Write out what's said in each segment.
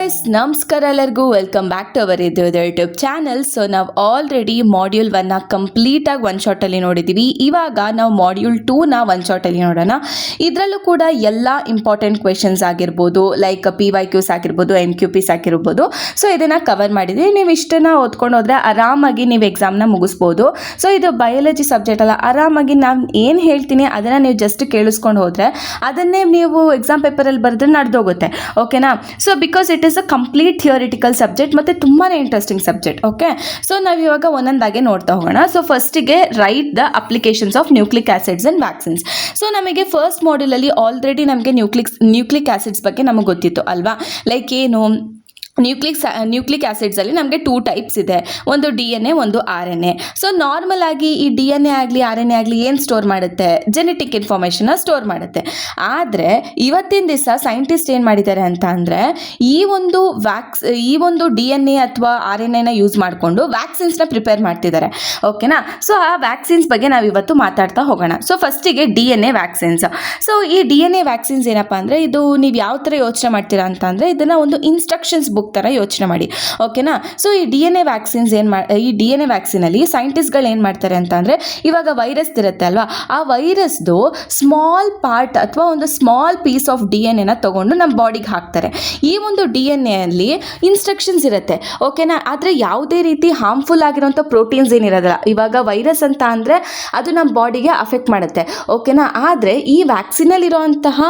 ನಮಸ್ಕಾರ ಎಲ್ಲರಿಗೂ welcome back to our YouTube channel. So ನಾವು ಆಲ್ರೆಡಿ ಮಾಡ್ಯೂಲ್ 1ನ ಕಂಪ್ಲೀಟಾಗಿ ಒನ್ ಶಾರ್ಟಲ್ಲಿ ನೋಡಿದ್ದೀವಿ. ಇವಾಗ ನಾವು ಮಾಡ್ಯೂಲ್ 2ನ ಒನ್ ಶಾರ್ಟಲ್ಲಿ ನೋಡೋಣ. ಇದರಲ್ಲೂ ಕೂಡ ಎಲ್ಲ ಇಂಪಾರ್ಟೆಂಟ್ ಕ್ವೆಶನ್ಸ್ ಆಗಿರ್ಬೋದು, ಲೈಕ್ PYQs ಆಗಿರ್ಬೋದು, MQPs ಆಗಿರ್ಬೋದು. ಸೊ ಇದನ್ನು ಕವರ್ ಮಾಡಿದ್ವಿ. ನೀವು ಇಷ್ಟನ್ನು ಓದ್ಕೊಂಡು ಹೋದರೆ ಆರಾಮಾಗಿ ನೀವು ಎಕ್ಸಾಮ್ನ ಮುಗಿಸ್ಬೋದು. ಸೊ ಇದು ಬಯಾಲಜಿ ಸಬ್ಜೆಕ್ಟ್ ಅಲ್ಲ, ಆರಾಮಾಗಿ ನಾನು ಏನು ಹೇಳ್ತೀನಿ ಅದನ್ನು ನೀವು ಜಸ್ಟ್ ಕೇಳಿಸ್ಕೊಂಡು ಹೋದರೆ ಅದನ್ನೇ ನೀವು ಎಕ್ಸಾಮ್ ಪೇಪರಲ್ಲಿ ಬರೆದ್ರೆ ನಡೆದೋಗುತ್ತೆ. ಓಕೆನಾ? So because it is a complete theoretical subject ಮತ್ತು ತುಂಬಾ ಇಂಟ್ರೆಸ್ಟಿಂಗ್ ಸಬ್ಜೆಕ್ಟ್. ಓಕೆ, ಸೊ ನಾವು ಇವಾಗ ಒಂದೊಂದಾಗೆ ನೋಡ್ತಾ ಹೋಗೋಣ. ಸೊ ಫಸ್ಟಿಗೆ right the applications of nucleic acids and vaccines. So ನಮಗೆ ಫಸ್ಟ್ ಮಾಡ್ಯೂಲಲ್ಲಿ ಆಲ್ರೆಡಿ ನಮಗೆ ನ್ಯೂಕ್ಲಿಕ್ ಆಸಿಡ್ಸ್ ಬಗ್ಗೆ ನಮಗೆ ಗೊತ್ತಿತ್ತು ಅಲ್ವಾ? ಲೈಕ್ ಏನು ನ್ಯೂಕ್ಲಿಕ್ ಆಸಿಡ್ಸಲ್ಲಿ ನಮಗೆ 2 ಟೈಪ್ಸ್ ಇದೆ, ಒಂದು DNA, ಒಂದು RNA. ಸೊ ನಾರ್ಮಲ್ ಆಗಿ ಈ DNA ಆಗಲಿ RNA ಆಗಲಿ ಏನು ಸ್ಟೋರ್ ಮಾಡುತ್ತೆ? ಜೆನೆಟಿಕ್ ಇನ್ಫಾರ್ಮೇಷನ್ನ ಸ್ಟೋರ್ ಮಾಡುತ್ತೆ. ಆದರೆ ಇವತ್ತಿನ ದಿವಸ ಸೈಂಟಿಸ್ಟ್ ಏನು ಮಾಡಿದ್ದಾರೆ ಅಂತ ಅಂದರೆ ಈ ಒಂದು DNA ಅಥವಾ RNAನ ಯೂಸ್ ಮಾಡಿಕೊಂಡು ವ್ಯಾಕ್ಸಿನ್ಸ್ನ ಪ್ರಿಪೇರ್ ಮಾಡ್ತಿದ್ದಾರೆ. ಓಕೆನಾ? ಸೊ ಆ ವ್ಯಾಕ್ಸಿನ್ಸ್ ಬಗ್ಗೆ ನಾವು ಇವತ್ತು ಮಾತಾಡ್ತಾ ಹೋಗೋಣ. ಸೊ ಫಸ್ಟಿಗೆ DNA ವ್ಯಾಕ್ಸಿನ್ಸ್. ಸೊ ಈ DNA ವ್ಯಾಕ್ಸಿನ್ಸ್ ಏನಪ್ಪ ಅಂದರೆ ಇದು ನೀವು ಯಾವ ಥರ ಯೋಚನೆ ಮಾಡ್ತೀರಾ ಅಂತ ಅಂದರೆ ಇದನ್ನು ಒಂದು ಇನ್ಸ್ಟ್ರಕ್ಷನ್ಸ್ ಬುಕ್ ಥರ ಯೋಚನೆ ಮಾಡಿ. ಓಕೆನಾ? ಸೊ ಈ DNA ವ್ಯಾಕ್ಸಿನ್ಸ್ ಈ DNA ವ್ಯಾಕ್ಸಿನಲ್ಲಿ ಸೈಂಟಿಸ್ಟ್ಗಳು ಏನು ಮಾಡ್ತಾರೆ ಅಂತ ಅಂದರೆ ಇವಾಗ ವೈರಸ್ ಇರುತ್ತೆ ಅಲ್ವಾ, ಆ ವೈರಸ್ದು ಸ್ಮಾಲ್ ಪಾರ್ಟ್ ಅಥವಾ ಒಂದು ಸ್ಮಾಲ್ ಪೀಸ್ ಆಫ್ DNA ತಗೊಂಡು ನಮ್ಮ ಬಾಡಿಗೆ ಹಾಕ್ತಾರೆ. ಈ ಒಂದು DNA ಅಲ್ಲಿ ಇನ್ಸ್ಟ್ರಕ್ಷನ್ಸ್ ಇರುತ್ತೆ. ಓಕೆನಾ? ಆದರೆ ಯಾವುದೇ ರೀತಿ ಹಾರ್ಮ್ಫುಲ್ ಆಗಿರೋಂಥ ಪ್ರೋಟೀನ್ಸ್ ಏನಿರೋದಿಲ್ಲ. ಇವಾಗ ವೈರಸ್ ಅಂತ ಅಂದರೆ ಅದು ನಮ್ಮ ಬಾಡಿಗೆ ಅಫೆಕ್ಟ್ ಮಾಡುತ್ತೆ. ಓಕೆನಾ? ಆದರೆ ಈ ವ್ಯಾಕ್ಸಿನಲ್ಲಿರುವಂತಹ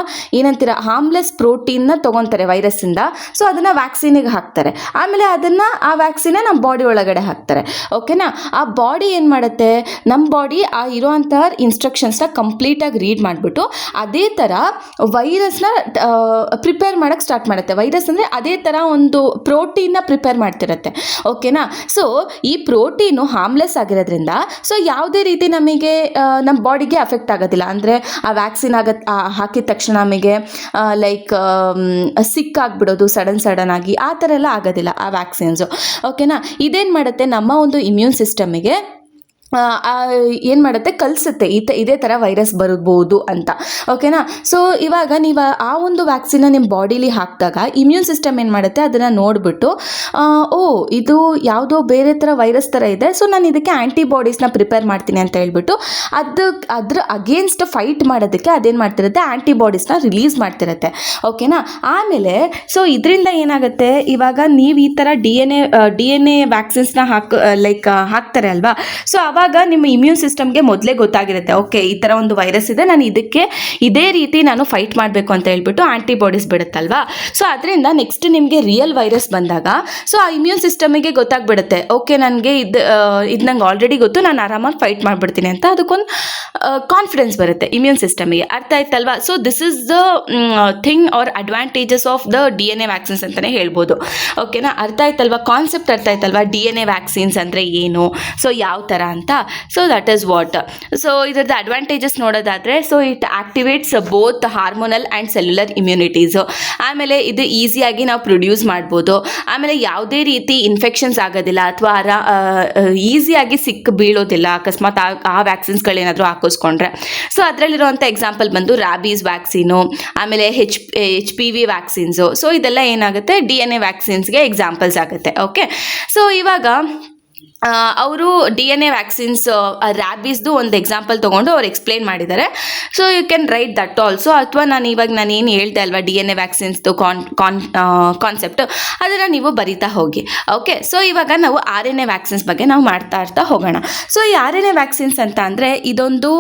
ಏನಂತೀರ ಹಾರ್ಮ್ಲೆಸ್ ಪ್ರೋಟೀನ್ನ ತೊಗೊತಾರೆ ವೈರಸ್ಸಿಂದ. ಸೊ ಅದನ್ನು ವ್ಯಾಕ್ಸಿನಿಗೆ ಹಾಕ್ತಾರೆ. ಆಮೇಲೆ ಆ ವ್ಯಾಕ್ಸಿನ ನಮ್ಮ ಬಾಡಿ ಒಳಗಡೆ ಹಾಕ್ತಾರೆ. ಓಕೆನಾ? ಆ ಬಾಡಿ ಏನು ಮಾಡುತ್ತೆ, ನಮ್ಮ ಬಾಡಿ ಆ ಇರೋವಂತಹ ಇನ್ಸ್ಟ್ರಕ್ಷನ್ಸ್ನ ಕಂಪ್ಲೀಟಾಗಿ ರೀಡ್ ಮಾಡಿಬಿಟ್ಟು ಅದೇ ಥರ ವೈರಸ್ನ ಪ್ರಿಪೇರ್ ಮಾಡೋಕ್ಕೆ ಸ್ಟಾರ್ಟ್ ಮಾಡುತ್ತೆ. ವೈರಸ್ ಅಂದರೆ ಅದೇ ಥರ ಒಂದು ಪ್ರೋಟೀನ್ನ ಪ್ರಿಪೇರ್ ಮಾಡ್ತಿರುತ್ತೆ. ಓಕೆನಾ? ಸೊ ಈ ಪ್ರೋಟೀನು ಹಾರ್ಮ್ಲೆಸ್ ಆಗಿರೋದ್ರಿಂದ ಸೊ ಯಾವುದೇ ರೀತಿ ನಮಗೆ ನಮ್ಮ ಬಾಡಿಗೆ ಅಫೆಕ್ಟ್ ಆಗೋದಿಲ್ಲ. ಅಂದರೆ ಆ ವ್ಯಾಕ್ಸಿನ್ ಹಾಕಿದ ತಕ್ಷಣ ನಮಗೆ ಲೈಕ್ ಸಿಕ್ಕಾಗ್ಬಿಡೋದು ಸಡನ್ ಆಗಿ ಆ ಥರ ಎಲ್ಲ ಆಗೋದಿಲ್ಲ ಆ ವ್ಯಾಕ್ಸಿನ್ಸು. ಓಕೆನಾ? ಇದೇನು ಮಾಡುತ್ತೆ, ನಮ್ಮ ಒಂದು ಇಮ್ಯೂನ್ ಸಿಸ್ಟಮಿಗೆ ಏನು ಮಾಡುತ್ತೆ, ಕಲಿಸುತ್ತೆ ಇದೇ ಥರ ವೈರಸ್ ಬರ್ಬೋದು ಅಂತ. ಓಕೆನಾ? ಸೊ ಇವಾಗ ನೀವು ಆ ಒಂದು ವ್ಯಾಕ್ಸಿನ್ನ ನಿಮ್ಮ ಬಾಡಿಲಿ ಹಾಕಿದಾಗ ಇಮ್ಯೂನ್ ಸಿಸ್ಟಮ್ ಏನು ಮಾಡುತ್ತೆ, ಅದನ್ನು ನೋಡಿಬಿಟ್ಟು ಇದು ಯಾವುದೋ ಬೇರೆ ಥರ ವೈರಸ್ ಥರ ಇದೆ, ಸೊ ನಾನು ಇದಕ್ಕೆ ಆ್ಯಂಟಿಬಾಡೀಸ್ನ ಪ್ರಿಪೇರ್ ಮಾಡ್ತೀನಿ ಅಂತ ಹೇಳ್ಬಿಟ್ಟು ಅದ್ರ ಅಗೇನ್ಸ್ಟ್ ಫೈಟ್ ಮಾಡೋದಕ್ಕೆ ಅದೇನು ಮಾಡ್ತಿರುತ್ತೆ, ಆ್ಯಂಟಿಬಾಡೀಸ್ನ ರಿಲೀಸ್ ಮಾಡ್ತಿರುತ್ತೆ. ಓಕೆನಾ? ಆಮೇಲೆ ಸೊ ಇದರಿಂದ ಏನಾಗುತ್ತೆ, ಇವಾಗ ನೀವು ಈ ಥರ DNA ವ್ಯಾಕ್ಸಿನ್ಸ್ನ ಹಾಕ್ತಾರೆ ಅಲ್ವಾ, ಸೊ ಆವಾಗ ನಿಮ್ಮ ಇಮ್ಯೂನ್ ಸಿಸ್ಟಮ್ಗೆ ಮೊದಲೇ ಗೊತ್ತಾಗಿರುತ್ತೆ, ಓಕೆ ಈ ಥರ ಒಂದು ವೈರಸ್ ಇದೆ, ನಾನು ಇದಕ್ಕೆ ಇದೇ ರೀತಿ ನಾನು ಫೈಟ್ ಮಾಡಬೇಕು ಅಂತ ಹೇಳ್ಬಿಟ್ಟು ಆ್ಯಂಟಿಬಾಡೀಸ್ ಬಿಡುತ್ತಲ್ವಾ. ಸೊ ಅದರಿಂದ ನೆಕ್ಸ್ಟ್ ನಿಮಗೆ ರಿಯಲ್ ವೈರಸ್ ಬಂದಾಗ ಸೊ ಆ ಇಮ್ಯೂನ್ ಸಿಸ್ಟಮಿಗೆ ಗೊತ್ತಾಗ್ಬಿಡುತ್ತೆ, ಓಕೆ ನನಗೆ ಇದು ನಂಗೆ ಆಲ್ರೆಡಿ ಗೊತ್ತು, ನಾನು ಆರಾಮಾಗಿ ಫೈಟ್ ಮಾಡಿಬಿಡ್ತೀನಿ ಅಂತ ಅದಕ್ಕೊಂದು ಕಾನ್ಫಿಡೆನ್ಸ್ ಬರುತ್ತೆ ಇಮ್ಯೂನ್ ಸಿಸ್ಟಮಿಗೆ. ಅರ್ಥ ಆಯ್ತಲ್ವಾ? So this is the thing R advantages of the DNA vaccines ಅಂತಲೇ ಹೇಳ್ಬೋದು. ಓಕೆನಾ? ಅರ್ಥ ಆಯ್ತಲ್ವಾ? ಕಾನ್ಸೆಪ್ಟ್ ಅರ್ಥ ಆಯ್ತಲ್ವಾ? DNA ವ್ಯಾಕ್ಸಿನ್ಸ್ ಅಂದರೆ ಏನು, ಸೊ ಯಾವ ಥರ ಅಂತ. So that is what. So ಇದರದ್ದು ಅಡ್ವಾಂಟೇಜಸ್ ನೋಡೋದಾದರೆ so it activates both hormonal and cellular immunities. ಆಮೇಲೆ ಇದು ಈಸಿಯಾಗಿ ನಾವು ಪ್ರೊಡ್ಯೂಸ್ ಮಾಡ್ಬೋದು. ಆಮೇಲೆ ಯಾವುದೇ ರೀತಿ ಇನ್ಫೆಕ್ಷನ್ಸ್ ಆಗೋದಿಲ್ಲ ಅಥವಾ ಈಸಿಯಾಗಿ ಬೀಳೋದಿಲ್ಲ ಅಕಸ್ಮಾತ್ ಆ ವ್ಯಾಕ್ಸಿನ್ಸ್ಗಳೇನಾದರೂ ಹಾಕಿಸ್ಕೊಂಡ್ರೆ. ಸೊ ಅದರಲ್ಲಿರುವಂಥ ಎಕ್ಸಾಂಪಲ್ ಬಂದು ರ್ಯಾಬೀಸ್ ವ್ಯಾಕ್ಸಿನು, ಆಮೇಲೆ HPV ವ್ಯಾಕ್ಸಿನ್ಸು. ಸೊ ಇದೆಲ್ಲ ಏನಾಗುತ್ತೆ, DNA ವ್ಯಾಕ್ಸಿನ್ಸ್ಗೆ ಎಕ್ಸಾಂಪಲ್ಸ್ ಆಗುತ್ತೆ. ಓಕೆ, ಸೊ ಇವಾಗ ಅವರು DNA ವ್ಯಾಕ್ಸಿನ್ಸ್ ರ್ಯಾಬೀಸ್ದು ಒಂದು ಎಕ್ಸಾಂಪಲ್ ತೊಗೊಂಡು ಅವ್ರು ಎಕ್ಸ್ಪ್ಲೇನ್ ಮಾಡಿದ್ದಾರೆ. So you can write that also. ಅಥವಾ ನಾನೇನು ಹೇಳ್ದೆ ಅಲ್ವಾ DNA ವ್ಯಾಕ್ಸಿನ್ಸ್ದು ಕಾನ್ಸೆಪ್ಟು, ಅದನ್ನು ನೀವು ಬರಿತಾ ಹೋಗಿ. ಓಕೆ, ಸೊ ಇವಾಗ ನಾವು RNA ವ್ಯಾಕ್ಸಿನ್ಸ್ ಬಗ್ಗೆ ನಾವು ಮಾಡ್ತಾ ಹೋಗೋಣ. ಸೊ ಈ RNA ವ್ಯಾಕ್ಸಿನ್ಸ್ ಅಂತ ಅಂದರೆ ಇದೊಂದು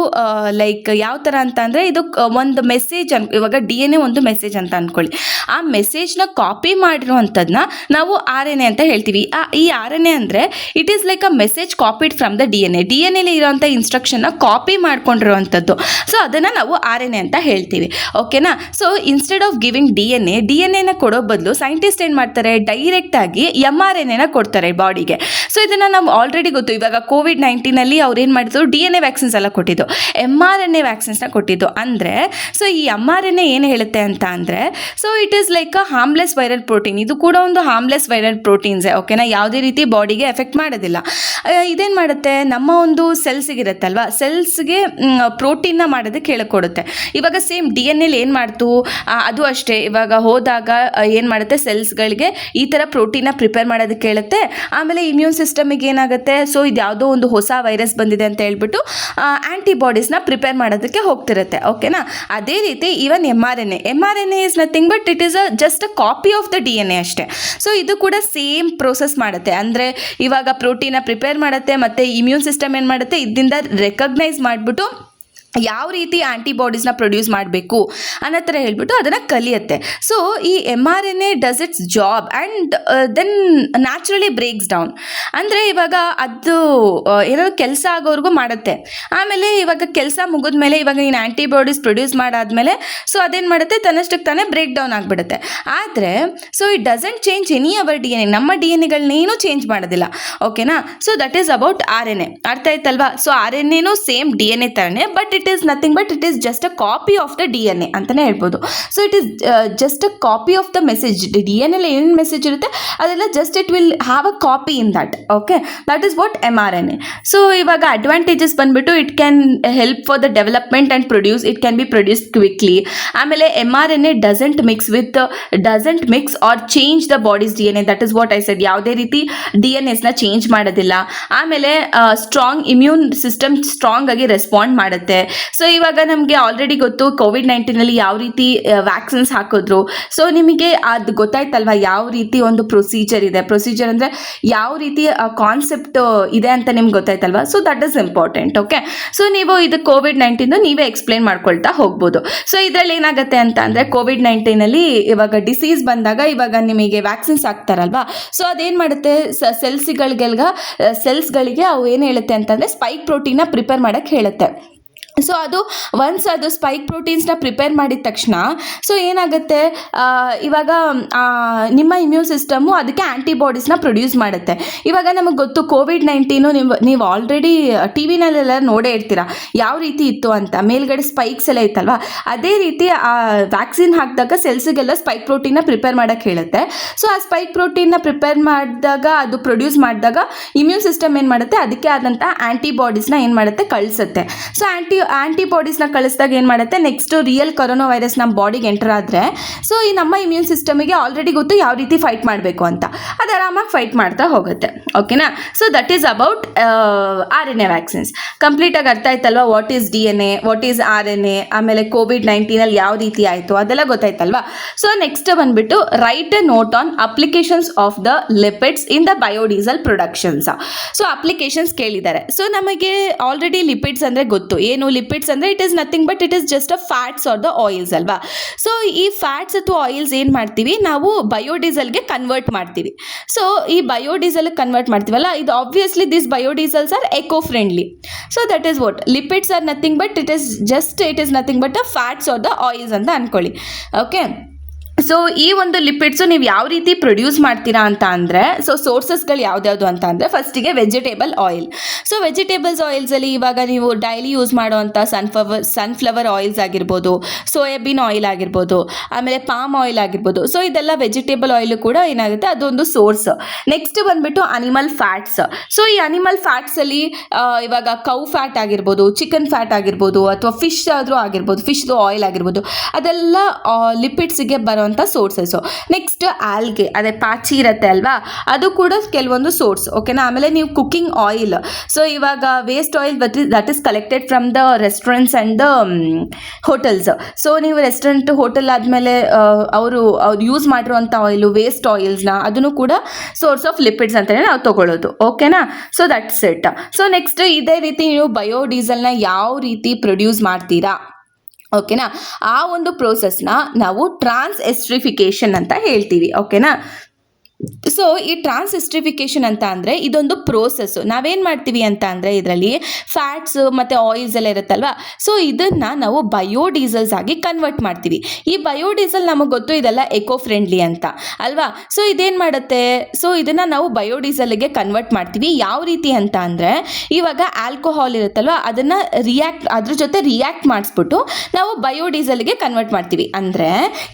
ಲೈಕ್ ಯಾವ ಥರ ಅಂತ ಅಂದರೆ ಇದು ಒಂದು ಮೆಸೇಜ್ ಇವಾಗ DNA ಒಂದು ಮೆಸೇಜ್ ಅಂತ ಅಂದ್ಕೊಳ್ಳಿ. ಆ ಮೆಸೇಜ್ನ ಕಾಪಿ ಮಾಡಿರುವಂಥದ್ದನ್ನ ನಾವು RNA ಅಂತ ಹೇಳ್ತೀವಿ. ಈ RNA ಅಂದರೆ it is like a message copied from the DNA ಇರೋಂಥ ಇನ್ಸ್ಟ್ರಕ್ಷನ್ನ ಕಾಪಿ ಮಾಡ್ಕೊಂಡಿರುವಂಥದ್ದು. ಸೊ ಅದನ್ನು ನಾವು RNA ಅಂತ ಹೇಳ್ತೀವಿ. ಓಕೆನಾ? ಸೊ ಇನ್ಸ್ಟೆಡ್ ಆಫ್ ಗಿವಿಂಗ್ DNAನ ಕೊಡೋ ಬದಲು ಸೈಂಟಿಸ್ಟ್ ಏನು ಮಾಡ್ತಾರೆ, ಡೈರೆಕ್ಟಾಗಿ mRNAನ ಕೊಡ್ತಾರೆ ಬಾಡಿಗೆ. ಸೊ ಇದನ್ನು ನಾವು ಆಲ್ರೆಡಿ ಗೊತ್ತು. ಇವಾಗ COVID-19 ಅವ್ರು ಏನು ಮಾಡಿದ್ರು, DNA ವ್ಯಾಕ್ಸಿನ್ಸ್ ಎಲ್ಲ ಕೊಟ್ಟಿದ್ದು, mRNA ವ್ಯಾಕ್ಸಿನ್ಸ್ನ ಕೊಟ್ಟಿದ್ದು. ಅಂದರೆ ಸೊ ಈ mRNA ಏನು ಹೇಳುತ್ತೆ ಅಂತ ಅಂದರೆ so it is like a harmless viral protein. ಇದು ಕೂಡ ಒಂದು ಹಾರ್ಮ್ಲೆಸ್ ವೈರಲ್ ಪ್ರೋಟೀನ್ಸೇ. ಓಕೆನಾ? ಯಾವುದೇ ರೀತಿ ಬಾಡಿಗೆ ಎಫೆಕ್ಟ್ ಮಾಡೋದಿಲ್ಲ. ಇದೇನು ಮಾಡುತ್ತೆ, ನಮ್ಮ ಒಂದು ಸೆಲ್ಸಿಗಿರುತ್ತಲ್ವ, ಸೆಲ್ಸ್ಗೆ ಪ್ರೋಟೀನ್ನ ಮಾಡೋದಕ್ಕೆ ಹೇಳಿಕೊಡುತ್ತೆ. ಇವಾಗ ಸೇಮ್ DNA ಏನು ಮಾಡ್ತು, ಅದು ಅಷ್ಟೇ. ಇವಾಗ ಹೋದಾಗ ಏನು ಮಾಡುತ್ತೆ, ಸೆಲ್ಸ್ಗಳಿಗೆ ಈ ಥರ ಪ್ರೋಟೀನ್ನ ಪ್ರಿಪೇರ್ ಮಾಡೋದಕ್ಕೆ ಹೇಳುತ್ತೆ. ಆಮೇಲೆ ಇಮ್ಯೂನ್ ಸಿಸ್ಟಮಿಗೆ ಏನಾಗುತ್ತೆ, ಸೊ ಇದು ಯಾವುದೋ ಒಂದು ಹೊಸ ವೈರಸ್ ಬಂದಿದೆ ಅಂತ ಹೇಳ್ಬಿಟ್ಟು ಆ್ಯಂಟಿಬಾಡೀಸ್ನ ಪ್ರಿಪೇರ್ ಮಾಡೋದಕ್ಕೆ ಹೋಗ್ತಿರುತ್ತೆ. ಓಕೆನಾ, ಅದೇ ರೀತಿ even mRNA is nothing but it is just a copy of the DNA ಅಷ್ಟೇ. ಸೊ ಇದು ಕೂಡ ಸೇಮ್ ಪ್ರೋಸೆಸ್ ಮಾಡುತ್ತೆ. ಅಂದರೆ ಇವಾಗ ಪ್ರೋಟೀನ ಪ್ರಿಪೇರ್ ಮಾಡುತ್ತೆ ಮತ್ತು ಇಮ್ಯೂನ್ ಸಿಸ್ಟಮ್ ಏನು ಮಾಡುತ್ತೆ, ಇದರಿಂದ ರೆಕಗ್ನೈಸ್ ಮಾಡಿಬಿಟ್ಟು ಯಾವ ರೀತಿ ಆ್ಯಂಟಿಬಾಡೀಸ್ನ ಪ್ರೊಡ್ಯೂಸ್ ಮಾಡಬೇಕು ಅನ್ನೋ ಥರ ಹೇಳ್ಬಿಟ್ಟು ಅದನ್ನು ಕಲಿಯುತ್ತೆ. ಸೊ ಈ mRNA does its job and then naturally breaks down. ಅಂದರೆ ಇವಾಗ ಅದು ಏನಾದ್ರು ಕೆಲಸ ಆಗೋವರೆಗೂ ಮಾಡುತ್ತೆ. ಆಮೇಲೆ ಇವಾಗ ಕೆಲಸ ಮುಗಿದ್ಮೇಲೆ ಇವಾಗ ನೀನು ಆ್ಯಂಟಿಬಾಡೀಸ್ ಪ್ರೊಡ್ಯೂಸ್ ಮಾಡಾದ್ಮೇಲೆ ಸೊ ಅದೇನು ಮಾಡುತ್ತೆ, ತನ್ನಷ್ಟಕ್ಕೆ ತಾನೇ ಬ್ರೇಕ್ ಡೌನ್ ಆಗಿಬಿಡುತ್ತೆ. ಆದರೆ so it doesn't change any our DNA, ನಮ್ಮ DNA ಚೇಂಜ್ ಮಾಡೋದಿಲ್ಲ. ಓಕೆನಾ, so that is about RNA. ಅರ್ಥ ಆಯ್ತಲ್ವಾ? ಸೊ RNAನೂ ಸೇಮ್ DNA ಥರನೇ, but it is nothing but it is just a copy of the DNA ಅಂತಲೇ ಹೇಳ್ಬೋದು. So it is just a copy of the message. DNA ಏನೇನು message ಇರುತ್ತೆ ಅದೆಲ್ಲ just it will have a copy in that. Okay, that is what mRNA. So ಇವಾಗ advantages ಬಂದುಬಿಟ್ಟು it can help for the development and produce, it can be produce quickly. ಆಮೇಲೆ mRNA doesn't mix R change the bodies DNA. That is what I said, ಯಾವುದೇ ರೀತಿ DNAಸ್ನ change ಮಾಡೋದಿಲ್ಲ. ಆಮೇಲೆ strong immune system strong ಆಗಿ respond ಮಾಡುತ್ತೆ. So ಇವಾಗ ನಮಗೆ already ಗೊತ್ತು COVID-19 ಯಾವ ರೀತಿ ವ್ಯಾಕ್ಸಿನ್ಸ್ ಹಾಕಿದ್ರು. ಸೊ ನಿಮಗೆ ಅದು ಗೊತ್ತಾಯ್ತಲ್ವ ಯಾವ ರೀತಿ ಒಂದು ಪ್ರೊಸೀಜರ್ ಇದೆ. ಪ್ರೊಸೀಜರ್ ಅಂದರೆ ಯಾವ ರೀತಿ ಕಾನ್ಸೆಪ್ಟ್ ಇದೆ ಅಂತ ನಿಮ್ಗೆ ಗೊತ್ತಾಯ್ತಲ್ವ. So that is important. Okay, so ನೀವು ಇದು COVID-19 ನೀವೇ ಎಕ್ಸ್ಪ್ಲೇನ್ ಮಾಡ್ಕೊಳ್ತಾ ಹೋಗ್ಬೋದು. ಸೊ ಇದರಲ್ಲಿ ಏನಾಗುತ್ತೆ ಅಂತ ಅಂದರೆ COVID-19 ಇವಾಗ ಡಿಸೀಸ್ ಬಂದಾಗ ಇವಾಗ ನಿಮಗೆ ವ್ಯಾಕ್ಸಿನ್ಸ್ ಹಾಕ್ತಾರಲ್ವಾ. ಸೊ ಅದೇನು ಮಾಡುತ್ತೆ, ಸೆಲ್ಸ್ಗಳಿಗೆ ಅವು ಏನು ಹೇಳುತ್ತೆ ಅಂತಂದರೆ ಸ್ಪೈಕ್ ಪ್ರೋಟೀನ್ನ ಪ್ರಿಪೇರ್ ಮಾಡೋಕ್ಕೆ ಹೇಳುತ್ತೆ. ಸೊ ಅದು ಸ್ಪೈಕ್ ಪ್ರೋಟೀನ್ಸ್ನ ಪ್ರಿಪೇರ್ ಮಾಡಿದ ತಕ್ಷಣ ಸೊ ಏನಾಗುತ್ತೆ, ಇವಾಗ ನಿಮ್ಮ ಇಮ್ಯೂನ್ ಸಿಸ್ಟಮು ಅದಕ್ಕೆ ಆ್ಯಂಟಿಬಾಡೀಸ್ನ ಪ್ರೊಡ್ಯೂಸ್ ಮಾಡುತ್ತೆ. ಇವಾಗ ನಮಗೆ ಗೊತ್ತು COVID-19 ನೀವು ಆಲ್ರೆಡಿ ಟಿ ವಿನಲ್ಲೆಲ್ಲ ನೋಡೇ ಇರ್ತೀರ ಯಾವ ರೀತಿ ಇತ್ತು ಅಂತ. ಮೇಲ್ಗಡೆ ಸ್ಪೈಕ್ಸ್ ಎಲ್ಲ ಇತ್ತಲ್ವ, ಅದೇ ರೀತಿ ಆ ವ್ಯಾಕ್ಸಿನ್ ಹಾಕಿದಾಗ ಸೆಲ್ಸಿಗೆಲ್ಲ ಸ್ಪೈಕ್ ಪ್ರೋಟೀನ್ನ ಪ್ರಿಪೇರ್ ಮಾಡೋಕ್ಕೆ ಹೇಳುತ್ತೆ. ಸೊ ಆ ಸ್ಪೈಕ್ ಪ್ರೋಟೀನ್ನ ಪ್ರಿಪೇರ್ ಮಾಡಿದಾಗ ಅದು ಪ್ರೊಡ್ಯೂಸ್ ಮಾಡಿದಾಗ ಇಮ್ಯೂನ್ ಸಿಸ್ಟಮ್ ಏನು ಮಾಡುತ್ತೆ, ಅದಕ್ಕೆ ಆದಂಥ ಆ್ಯಂಟಿಬಾಡೀಸ್ನ ಏನು ಮಾಡುತ್ತೆ, ಕಳಿಸುತ್ತೆ. ಸೊ ಆ್ಯಂಟಿಬಾಡೀಸ್ನ ಕಳಿಸಿದಾಗ ಏನು ಮಾಡುತ್ತೆ, ನೆಕ್ಸ್ಟ್ ರಿಯಲ್ ಕೊರೋನಾ ವೈರಸ್ ನಮ್ಮ ಬಾಡಿಗೆ ಎಂಟರ್ ಆದರೆ ಸೊ ಈ ನಮ್ಮ ಇಮ್ಯೂನ್ ಸಿಸ್ಟಮಿಗೆ ಆಲ್ರೆಡಿ ಗೊತ್ತು ಯಾವ ರೀತಿ ಫೈಟ್ ಮಾಡಬೇಕು ಅಂತ, ಅದು ಆರಾಮಾಗಿ ಫೈಟ್ ಮಾಡ್ತಾ ಹೋಗುತ್ತೆ. ಓಕೆನಾ, so that is about RNA vaccines. ಕಂಪ್ಲೀಟಾಗಿ ಅರ್ಥ ಆಯ್ತಲ್ವಾ, what is DNA, what is RNA, ಆಮೇಲೆ COVID-19 ಯಾವ ರೀತಿ ಆಯಿತು ಅದೆಲ್ಲ ಗೊತ್ತಾಯ್ತಲ್ವಾ. ಸೊ ನೆಕ್ಸ್ಟ್ ಬಂದುಬಿಟ್ಟು right A note on applications of the lipids in the biodiesel productions. So applications ಕೇಳಿದ್ದಾರೆ. ಸೊ ನಮಗೆ ಆಲ್ರೆಡಿ ಲಿಪಿಡ್ಸ್ ಅಂದರೆ ಗೊತ್ತು. ಏನು ಲಿಪಿಡ್ಸ್ ಅಂದರೆ it is nothing but it is just a fats are the oils ಅಲ್ವಾ. So ಈ fats ಅಥವಾ oils ಏನು ಮಾಡ್ತೀವಿ ನಾವು ಬಯೋಡೀಸಲ್ಗೆ ಕನ್ವರ್ಟ್ ಮಾಡ್ತೀವಿ. ಸೊ ಈ ಬಯೋಡೀಸಲ್ಗೆ ಕನ್ವರ್ಟ್ ಮಾಡ್ತೀವಲ್ಲ, ಇದು obviously this biodiesels are eco friendly. So that is what lipids are nothing but it is nothing but a fats are the oils ಅಂತ ಅಂದ್ಕೊಳ್ಳಿ. ಓಕೆ, ಸೊ ಈ ಒಂದು ಲಿಪಿಡ್ಸು ನೀವು ಯಾವ ರೀತಿ ಪ್ರೊಡ್ಯೂಸ್ ಮಾಡ್ತೀರಾ ಅಂತ ಅಂದರೆ, ಸೊ ಸೋರ್ಸಸ್ಗಳು ಯಾವ್ದ್ಯಾವುದು ಅಂತ ಅಂದರೆ ಫಸ್ಟಿಗೆ ವೆಜಿಟೇಬಲ್ ಆಯಿಲ್. ಸೊ ವೆಜಿಟೇಬಲ್ಸ್ ಆಯಿಲ್ಸಲ್ಲಿ ಇವಾಗ ನೀವು ಡೈಲಿ ಯೂಸ್ ಮಾಡೋವಂಥ ಸನ್ಫ್ಲವರ್ ಆಯಿಲ್ಸ್ ಆಗಿರ್ಬೋದು, ಸೋಯಾಬೀನ್ ಆಯಿಲ್ ಆಗಿರ್ಬೋದು, ಆಮೇಲೆ ಪಾಮ್ ಆಯಿಲ್ ಆಗಿರ್ಬೋದು. ಸೊ ಇದೆಲ್ಲ ವೆಜಿಟೇಬಲ್ ಆಯಿಲು ಕೂಡ ಏನಾಗುತ್ತೆ, ಅದೊಂದು ಸೋರ್ಸ್. ನೆಕ್ಸ್ಟ್ ಬಂದುಬಿಟ್ಟು ಅನಿಮಲ್ ಫ್ಯಾಟ್ಸ್. ಸೊ ಈ ಅನಿಮಲ್ ಫ್ಯಾಟ್ಸಲ್ಲಿ ಇವಾಗ ಕೌ ಫ್ಯಾಟ್ ಆಗಿರ್ಬೋದು, ಚಿಕನ್ ಫ್ಯಾಟ್ ಆಗಿರ್ಬೋದು, ಅಥವಾ ಫಿಶ್ ಆದರೂ ಆಗಿರ್ಬೋದು, ಫಿಶ್ದು ಆಯಿಲ್ ಆಗಿರ್ಬೋದು, ಅದೆಲ್ಲ ಲಿಪಿಡ್ಸಿಗೆ ಬರೋ ಸೋರ್ಸಸ್. ನೆಕ್ಸ್ಟ್ ಆಲ್ಗೆ, ಅದೇ ಪಾಚಿ ಇರುತ್ತೆ ಅಲ್ವಾ, ಅದು ಕೂಡ ಕೆಲವೊಂದು ಸೋರ್ಸ್. ಓಕೆನಾ, ಆಮೇಲೆ ನೀವು ಕುಕಿಂಗ್ ಆಯಿಲ್. ಸೊ ಇವಾಗ waste oil that is collected from the restaurants and the hotels. So ನೀವು ರೆಸ್ಟೋರೆಂಟ್ ಹೋಟೆಲ್ ಆದಮೇಲೆ ಅವರು ಯೂಸ್ ಮಾಡಿರುವಂಥ ಆಯಿಲು, ವೇಸ್ಟ್ ಆಯಿಲ್ಸ್ನ, ಅದನ್ನು ಕೂಡ ಸೋರ್ಸ್ ಆಫ್ ಲಿಪಿಡ್ಸ್ ಅಂತಲೇ ನಾವು ತೊಗೊಳ್ಳೋದು. ಓಕೆನಾ, so that's it. So next ಇದೇ ರೀತಿ ನೀವು ಬಯೋಡೀಸಲ್ನ ಯಾವ ರೀತಿ ಪ್ರೊಡ್ಯೂಸ್ ಮಾಡ್ತೀರಾ, ಓಕೆನಾ, ಆ ಒಂದು ಪ್ರೋಸೆಸ್ನ ನಾವು ಟ್ರಾನ್ಸ್ ಎಸ್ಟ್ರಿಫಿಕೇಷನ್ ಅಂತ ಹೇಳ್ತೀವಿ. ಓಕೆನಾ, ಸೊ ಈ ಟ್ರಾನ್ಸ್ ಎಸ್ಟ್ರಿಫಿಕೇಷನ್ ಅಂತ ಅಂದರೆ ಇದೊಂದು ಪ್ರೋಸೆಸ್ಸು. ನಾವೇನು ಮಾಡ್ತೀವಿ ಅಂತ ಅಂದರೆ ಇದರಲ್ಲಿ ಫ್ಯಾಟ್ಸ್ ಮತ್ತು ಆಯಿಲ್ಸ್ ಎಲ್ಲ ಇರುತ್ತಲ್ವ, ಸೊ ಇದನ್ನು ನಾವು ಬಯೋಡೀಸಲ್ಸ್ ಆಗಿ ಕನ್ವರ್ಟ್ ಮಾಡ್ತೀವಿ. ಈ ಬಯೋಡೀಸಲ್ ನಮಗೆ ಗೊತ್ತು ಇದೆಲ್ಲ ಎಕೋ ಫ್ರೆಂಡ್ಲಿ ಅಂತ ಅಲ್ವಾ. ಸೊ ಇದೇನು ಮಾಡುತ್ತೆ, ಸೊ ಇದನ್ನು ನಾವು ಬಯೋಡೀಸಲ್ಗೆ ಕನ್ವರ್ಟ್ ಮಾಡ್ತೀವಿ. ಯಾವ ರೀತಿ ಅಂತ ಅಂದರೆ ಇವಾಗ ಆಲ್ಕೋಹಾಲ್ ಇರುತ್ತಲ್ವ, ಅದನ್ನು ಅದ್ರ ಜೊತೆ ರಿಯಾಕ್ಟ್ ಮಾಡಿಸ್ಬಿಟ್ಟು ನಾವು ಬಯೋಡೀಸಲ್ಗೆ ಕನ್ವರ್ಟ್ ಮಾಡ್ತೀವಿ. ಅಂದರೆ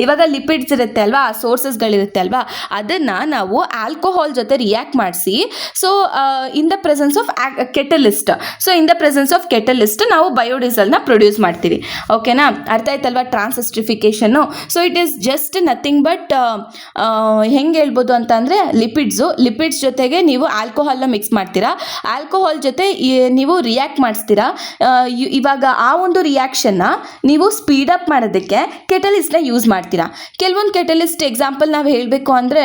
ಇವಾಗ ಲಿಪಿಡ್ಸ್ ಇರುತ್ತೆ ಅಲ್ವಾ, ಸೋರ್ಸಸ್ಗಳಿರುತ್ತೆ ಅಲ್ವಾ, ಅದನ್ನು ನಾವು ಆಲ್ಕೋಹಾಲ್ ಜೊತೆ ರಿಯಾಕ್ಟ್ ಮಾಡಿಸಿ so in the presence of catalyst, so in the presence of catalyst ನಾವು ಬಯೋಡೀಸೆಲ್ನ ಪ್ರೊಡ್ಯೂಸ್ ಮಾಡ್ತೀವಿ. ಓಕೆನಾ, ಅರ್ಥ ಆಯ್ತಲ್ವಾ ಟ್ರಾನ್ಸ್ಎಸ್ಟ್ರಿಫಿಕೇಶನ್ನು. So it is just nothing but ಹೆಂಗೆ ಹೇಳ್ಬೋದು ಅಂತ ಅಂದರೆ ಲಿಪಿಡ್ಸ್ ಜೊತೆಗೆ ನೀವು ಆಲ್ಕೋಹಾಲ್ನ ಮಿಕ್ಸ್ ಮಾಡ್ತೀರಾ, ಆಲ್ಕೋಹಾಲ್ ಜೊತೆ ನೀವು ರಿಯಾಕ್ಟ್ ಮಾಡಿಸ್ತೀರಾ. ಇವಾಗ ಆ ಒಂದು ರಿಯಾಕ್ಷನ್ನ ನೀವು ಸ್ಪೀಡಪ್ ಮಾಡೋದಕ್ಕೆ ಕೆಟಲಿಸ್ಟ್ನ ಯೂಸ್ ಮಾಡ್ತೀರಾ. ಕೆಲವೊಂದು ಕೆಟಲಿಸ್ಟ್ ಎಕ್ಸಾಂಪಲ್ ನಾವು ಹೇಳಬೇಕು ಅಂದರೆ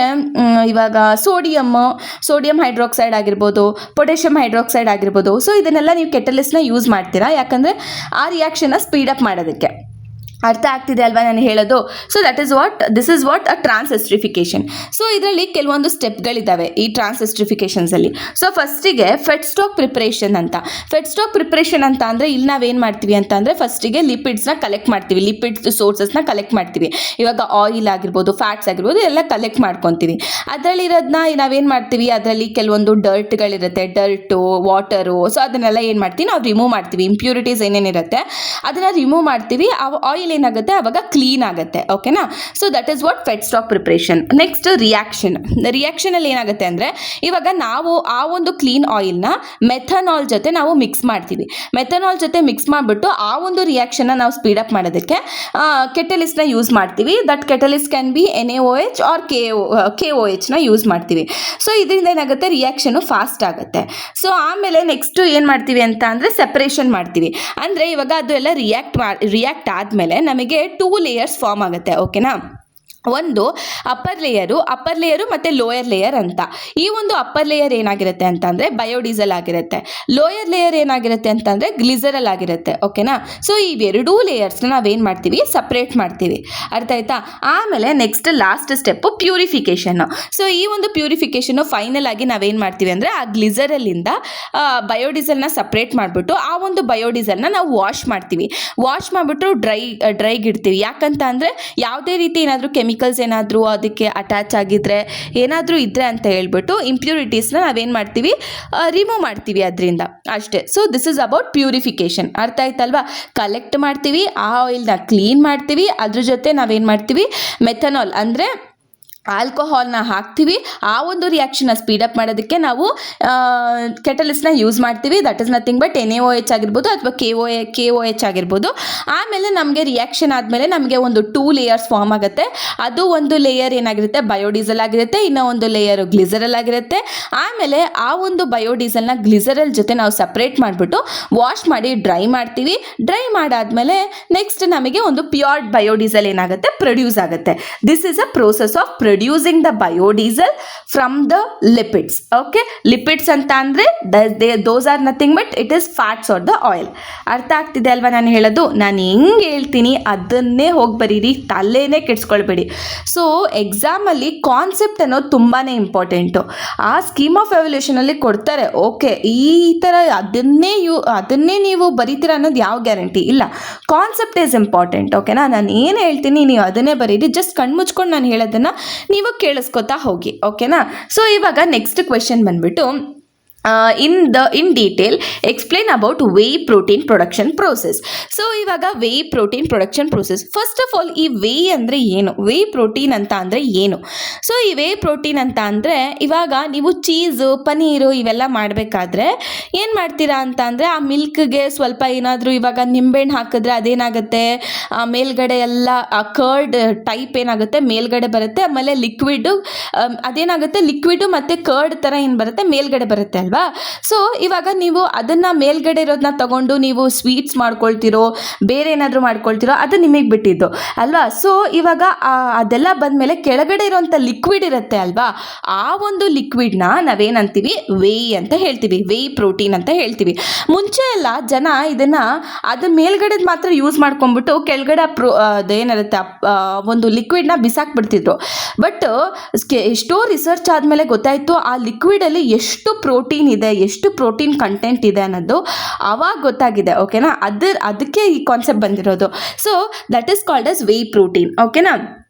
ಇವಾಗ ಸೋಡಿಯಂ ಹೈಡ್ರಾಕ್ಸೈಡ್ ಆಗಿರ್ಬೋದು, ಪೊಟ್ಯಾಷಿಯಂ ಹೈಡ್ರಾಕ್ಸೈಡ್ ಆಗಿರ್ಬೋದು. ಸೊ ಇದನ್ನೆಲ್ಲ ನೀವು ಕೆಟಲಿಸ್ಟ್ನ ಯೂಸ್ ಮಾಡ್ತೀರಾ, ಯಾಕಂದರೆ ಆ ರಿಯಾಕ್ಷನ್ನ ಸ್ಪೀಡಪ್ ಮಾಡೋದಕ್ಕೆ. ಅರ್ಥ ಆಗ್ತಿದೆ ಅಲ್ವಾ ನಾನು ಹೇಳೋದು? So this is what a transesterification. So ಇದರಲ್ಲಿ ಕೆಲವೊಂದು ಸ್ಟೆಪ್ಗಳಿದ್ದಾವೆ ಈ ಟ್ರಾನ್ಸ್ಎಸ್ಟ್ರಿಫಿಕೇಶನ್ಸಲ್ಲಿ. ಸೊ ಫಸ್ಟಿಗೆ ಫೆಡ್ ಸ್ಟಾಕ್ ಪ್ರಿಪ್ರೇಷನ್ ಅಂತ ಅಂದರೆ ಇಲ್ಲಿ ನಾವೇನು ಮಾಡ್ತೀವಿ ಅಂತ ಅಂದರೆ ಫಸ್ಟಿಗೆ ಲಿಪಿಡ್ಸ್ನ ಕಲೆಕ್ಟ್ ಮಾಡ್ತೀವಿ, ಲಿಪಿಡ್ ಸೋರ್ಸಸ್ನ ಕಲೆಕ್ಟ್ ಮಾಡ್ತೀವಿ. ಇವಾಗ ಆಯಿಲ್ ಆಗಿರ್ಬೋದು, ಫ್ಯಾಟ್ಸ್ ಆಗಿರ್ಬೋದು ಎಲ್ಲ ಕಲೆಕ್ಟ್ ಮಾಡ್ಕೊತೀವಿ. ಅದರಲ್ಲಿರೋದನ್ನ ನಾವೇನು ಮಾಡ್ತೀವಿ, ಅದರಲ್ಲಿ ಕೆಲವೊಂದು ಡರ್ಟ್ಗಳಿರುತ್ತೆ, ವಾಟರು. ಸೊ ಅದನ್ನೆಲ್ಲ ಏನು ಮಾಡ್ತೀವಿ ನಾವು ರಿಮೂವ್ ಮಾಡ್ತೀವಿ. ಇಂಪ್ಯೂರಿಟೀಸ್ ಏನೇನಿರುತ್ತೆ ಅದನ್ನು ರಿಮೂವ್ ಮಾಡ್ತೀವಿ. ಆಯಿಲ್ ಏನಾಗುತ್ತೆ ಅವಾಗ ಕ್ಲೀನ್ ಆಗುತ್ತೆ. ಓಕೆನಾ, so that is what feed stock preparation. Next ರಿಯಾಕ್ಷನಲ್ಲಿ ಏನಾಗುತ್ತೆ ಅಂದರೆ ಇವಾಗ ನಾವು ಆ ಒಂದು ಕ್ಲೀನ್ ಆಯಿಲ್ನ ಮೆಥನಾಲ್ ಜೊತೆ ನಾವು ಮಿಕ್ಸ್ ಮಾಡ್ತೀವಿ. ಮೆಥನಾಲ್ ಜೊತೆ ಮಿಕ್ಸ್ ಮಾಡಿಬಿಟ್ಟು ಆ ಒಂದು ರಿಯಾಕ್ಷನ್ನ ನಾವು ಸ್ಪೀಡಪ್ ಮಾಡೋದಕ್ಕೆ ಕೆಟಲಿಸ್ಟ್ನ ಯೂಸ್ ಮಾಡ್ತೀವಿ. That catalyst can be NaOH or KOHನ ಯೂಸ್ ಮಾಡ್ತೀವಿ. ಸೊ ಇದರಿಂದ ಏನಾಗುತ್ತೆ ರಿಯಾಕ್ಷನು ಫಾಸ್ಟ್ ಆಗುತ್ತೆ. ಸೊ ಆಮೇಲೆ ನೆಕ್ಸ್ಟ್ ಏನು ಮಾಡ್ತೀವಿ ಅಂತ ಅಂದರೆ ಸೆಪರೇಷನ್ ಮಾಡ್ತೀವಿ. ಅಂದರೆ ಇವಾಗ ಅದು ಎಲ್ಲ ರಿಯಾಕ್ಟ್ ಆದಮೇಲೆ ನಮಗೆ 2 ಲೇಯರ್ಸ್ ಫಾರ್ಮ್ ಆಗುತ್ತೆ. ಓಕೆನಾ, ಒಂದು ಅಪ್ಪರ್ ಲೇಯರು ಮತ್ತು ಲೋಯರ್ ಲೇಯರ್ ಅಂತ. ಈ ಒಂದು ಅಪ್ಪರ್ ಲೇಯರ್ ಏನಾಗಿರುತ್ತೆ ಅಂತ ಅಂದರೆ ಬಯೋಡೀಸೆಲ್ ಆಗಿರುತ್ತೆ, ಲೋಯರ್ ಲೇಯರ್ ಏನಾಗಿರುತ್ತೆ ಅಂತಂದರೆ ಗ್ಲಿಸರಲ್ ಆಗಿರುತ್ತೆ. ಓಕೆನಾ, ಸೊ ಇವೆರಡೂ ಲೇಯರ್ಸ್ನ ನಾವೇನು ಮಾಡ್ತೀವಿ ಸಪ್ರೇಟ್ ಮಾಡ್ತೀವಿ. ಅರ್ಥ ಆಯ್ತಾ? ಆಮೇಲೆ ನೆಕ್ಸ್ಟ್ ಲಾಸ್ಟ್ ಸ್ಟೆಪ್ಪು ಪ್ಯೂರಿಫಿಕೇಷನ್ನು. ಸೊ ಈ ಒಂದು ಪ್ಯೂರಿಫಿಕೇಷನ್ನು ಫೈನಲ್ ಆಗಿ ನಾವೇನು ಮಾಡ್ತೀವಿ ಅಂದರೆ ಆ ಗ್ಲಿಸರಲ್ಲಿಂದ ಬಯೋಡೀಸೆಲ್ನ ಸಪ್ರೇಟ್ ಮಾಡಿಬಿಟ್ಟು ಆ ಒಂದು ಬಯೋಡೀಸೆಲ್ನ ನಾವು ವಾಶ್ ಮಾಡ್ತೀವಿ. ವಾಶ್ ಮಾಡಿಬಿಟ್ಟು ಡ್ರೈಗಿಡ್ತೀವಿ. ಯಾಕಂತ ಅಂದರೆ ಯಾವುದೇ ರೀತಿ ಏನಾದರೂ ಕೆಮಿಕಲ್ಸ್ ಏನಾದರೂ ಅದಕ್ಕೆ ಅಟ್ಯಾಚ್ ಆಗಿದ್ರೆ ಏನಾದರೂ ಇದ್ದರೆ ಅಂತ ಹೇಳ್ಬಿಟ್ಟು ಇಂಪ್ಯೂರಿಟೀಸ್ನ ನಾವೇನು ಮಾಡ್ತೀವಿ ರಿಮೂವ್ ಮಾಡ್ತೀವಿ ಅದರಿಂದ ಅಷ್ಟೇ. So this is about purification. ಅರ್ಥ ಆಯ್ತಲ್ವಾ? ಕಲೆಕ್ಟ್ ಮಾಡ್ತೀವಿ, ಆ ಆಯಿಲ್ನ ಕ್ಲೀನ್ ಮಾಡ್ತೀವಿ, ಅದ್ರ ಜೊತೆ ನಾವೇನು ಮಾಡ್ತೀವಿ ಮೆಥನಾಲ್ ಅಂದರೆ ಆಲ್ಕೋಹಾಲ್ನ ಹಾಕ್ತೀವಿ. ಆ ಒಂದು ರಿಯಾಕ್ಷನ್ನ ಸ್ಪೀಡಪ್ ಮಾಡೋದಕ್ಕೆ ನಾವು ಕೆಟಲಿಸ್ಟ್ನ ಯೂಸ್ ಮಾಡ್ತೀವಿ. That is nothing but NaOH ಆಗಿರ್ಬೋದು ಅಥವಾ KOH ಆಗಿರ್ಬೋದು. ಆಮೇಲೆ ನಮಗೆ ರಿಯಾಕ್ಷನ್ ಆದಮೇಲೆ ನಮಗೆ ಒಂದು 2 ಲೇಯರ್ಸ್ ಫಾರ್ಮ್ ಆಗುತ್ತೆ. ಅದು ಒಂದು ಲೇಯರ್ ಏನಾಗಿರುತ್ತೆ ಬಯೋಡೀಸೆಲ್ ಆಗಿರುತ್ತೆ, ಇನ್ನೂ ಒಂದು ಲೇಯರು ಗ್ಲಿಸರಲ್ ಆಗಿರುತ್ತೆ. ಆಮೇಲೆ ಆ ಒಂದು ಬಯೋಡೀಸೆಲ್ನ ಗ್ಲಿಸರಲ್ ಜೊತೆ ನಾವು ಸಪ್ರೇಟ್ ಮಾಡಿಬಿಟ್ಟು ವಾಶ್ ಮಾಡಿ ಡ್ರೈ ಮಾಡ್ತೀವಿ. ಡ್ರೈ ಮಾಡಾದಮೇಲೆ ನೆಕ್ಸ್ಟ್ ನಮಗೆ ಒಂದು ಪ್ಯೂರ್ ಬಯೋಡೀಸೆಲ್ ಏನಾಗುತ್ತೆ ಪ್ರೊಡ್ಯೂಸ್ ಆಗುತ್ತೆ. This is a process of producing the biodiesel from the lipids. Okay, lipids ಅಂತ ಅಂದರೆ those are nothing but it is fats or the oil. ಅರ್ಥ ಆಗ್ತಿದೆ ಅಲ್ವಾ ನಾನು ಹೇಳೋದು? ನಾನು ಹೆಂಗೆ ಹೇಳ್ತೀನಿ ಅದನ್ನೇ ಹೋಗಿ ಬರೀರಿ, ತಲೆನೇ ಕೆಡ್ಸ್ಕೊಳ್ಬೇಡಿ. ಸೊ ಎಕ್ಸಾಮಲ್ಲಿ ಕಾನ್ಸೆಪ್ಟ್ ಅನ್ನೋದು ತುಂಬಾ ಇಂಪಾರ್ಟೆಂಟು. ಆ ಸ್ಕೀಮ್ ಆಫ್ ಎವಲ್ಯೂಷನಲ್ಲಿ ಕೊಡ್ತಾರೆ, ಓಕೆ ಈ ಥರ ಅದನ್ನೇ ನೀವು ಬರೀತೀರ ಅನ್ನೋದು ಯಾವ ಗ್ಯಾರಂಟಿ ಇಲ್ಲ. Concept is important. ಓಕೆನಾ, ನಾನು ಏನು ಹೇಳ್ತೀನಿ ನೀವು ಅದನ್ನೇ ಬರೀರಿ. ಜಸ್ಟ್ ಕಣ್ಮುಚ್ಕೊಂಡು ನಾನು ಹೇಳೋದನ್ನು ನೀವು ಕೇಳಿಸ್ಕೊತಾ ಹೋಗಿ. ಓಕೆನಾ, ಸೊ ಇವಾಗ ನೆಕ್ಸ್ಟ್ ಕ್ವೆಶನ್ ಬಂದ್ಬಿಟ್ಟು in detail explain about whey protein production process. So ಇವಾಗ whey protein production process, first of all ಈ whey ಅಂದರೆ ಏನು, whey protein ಅಂತ ಅಂದರೆ ಏನು? ಸೊ ಈ whey protein ಅಂತ ಅಂದರೆ ಇವಾಗ ನೀವು ಚೀಸು ಪನೀರು ಇವೆಲ್ಲ ಮಾಡಬೇಕಾದ್ರೆ ಏನು ಮಾಡ್ತೀರಾ ಅಂತ ಅಂದರೆ ಆ ಮಿಲ್ಕ್ಗೆ ಸ್ವಲ್ಪ ಏನಾದರೂ ಇವಾಗ ನಿಂಬೆಹಣ್ಣು ಹಾಕಿದ್ರೆ ಅದೇನಾಗುತ್ತೆ ಮೇಲ್ಗಡೆ ಎಲ್ಲ ಕರ್ಡ್ ಟೈಪ್ ಏನಾಗುತ್ತೆ ಮೇಲ್ಗಡೆ ಬರುತ್ತೆ. ಆಮೇಲೆ ಲಿಕ್ವಿಡು ಅದೇನಾಗುತ್ತೆ ಲಿಕ್ವಿಡು ಮತ್ತು ಕರ್ಡ್ ಥರ ಏನು ಬರುತ್ತೆ ಮೇಲ್ಗಡೆ ಬರುತ್ತೆ ಅಲ್ವಾ? ಸೊ ಇವಾಗ ನೀವು ಅದನ್ನು ಮೇಲ್ಗಡೆ ಇರೋದನ್ನ ತಗೊಂಡು ನೀವು ಸ್ವೀಟ್ಸ್ ಮಾಡ್ಕೊಳ್ತಿರೋ ಬೇರೆ ಏನಾದರೂ ಮಾಡ್ಕೊಳ್ತಿರೋ ಅದು ನಿಮಗೆ ಬಿಟ್ಟಿದ್ದು ಅಲ್ವಾ? ಸೊ ಇವಾಗ ಅದೆಲ್ಲ ಬಂದಮೇಲೆ ಕೆಳಗಡೆ ಇರೋಂಥ ಲಿಕ್ವಿಡ್ ಇರುತ್ತೆ ಅಲ್ವಾ, ಆ ಒಂದು ಲಿಕ್ವಿಡ್ನ ನಾವೇನಂತೀವಿ ವೇ ಅಂತ ಹೇಳ್ತೀವಿ, ವೇ ಪ್ರೋಟೀನ್ ಅಂತ ಹೇಳ್ತೀವಿ. ಮುಂಚೆ ಎಲ್ಲ ಜನ ಇದನ್ನು ಅದು ಮೇಲ್ಗಡೆದು ಮಾತ್ರ ಯೂಸ್ ಮಾಡ್ಕೊಂಡ್ಬಿಟ್ಟು ಕೆಳಗಡೆ ಅದೇನಿರುತ್ತೆ ಒಂದು ಲಿಕ್ವಿಡ್ನ ಬಿಸಾಕ್ಬಿಡ್ತಿದ್ರು. ಬಟ್ ಎಷ್ಟೋ ರಿಸರ್ಚ್ ಆದಮೇಲೆ ಗೊತ್ತಾಯಿತು ಆ ಲಿಕ್ವಿಡಲ್ಲಿ ಎಷ್ಟು ಪ್ರೋಟೀನ್ ಇದೆ, ಎಷ್ಟು ಪ್ರೋಟೀನ್ ಕಂಟೆಂಟ್ ಇದೆ ಅನ್ನೋದು ಆವಾಗ ಗೊತ್ತಾಗಿದೆ. ಓಕೆನಾ, ಅದಕ್ಕೆ ಈ ಕಾನ್ಸೆಪ್ಟ್ ಬಂದಿರೋದು. So that is called as whey protein. ಓಕೆನಾ,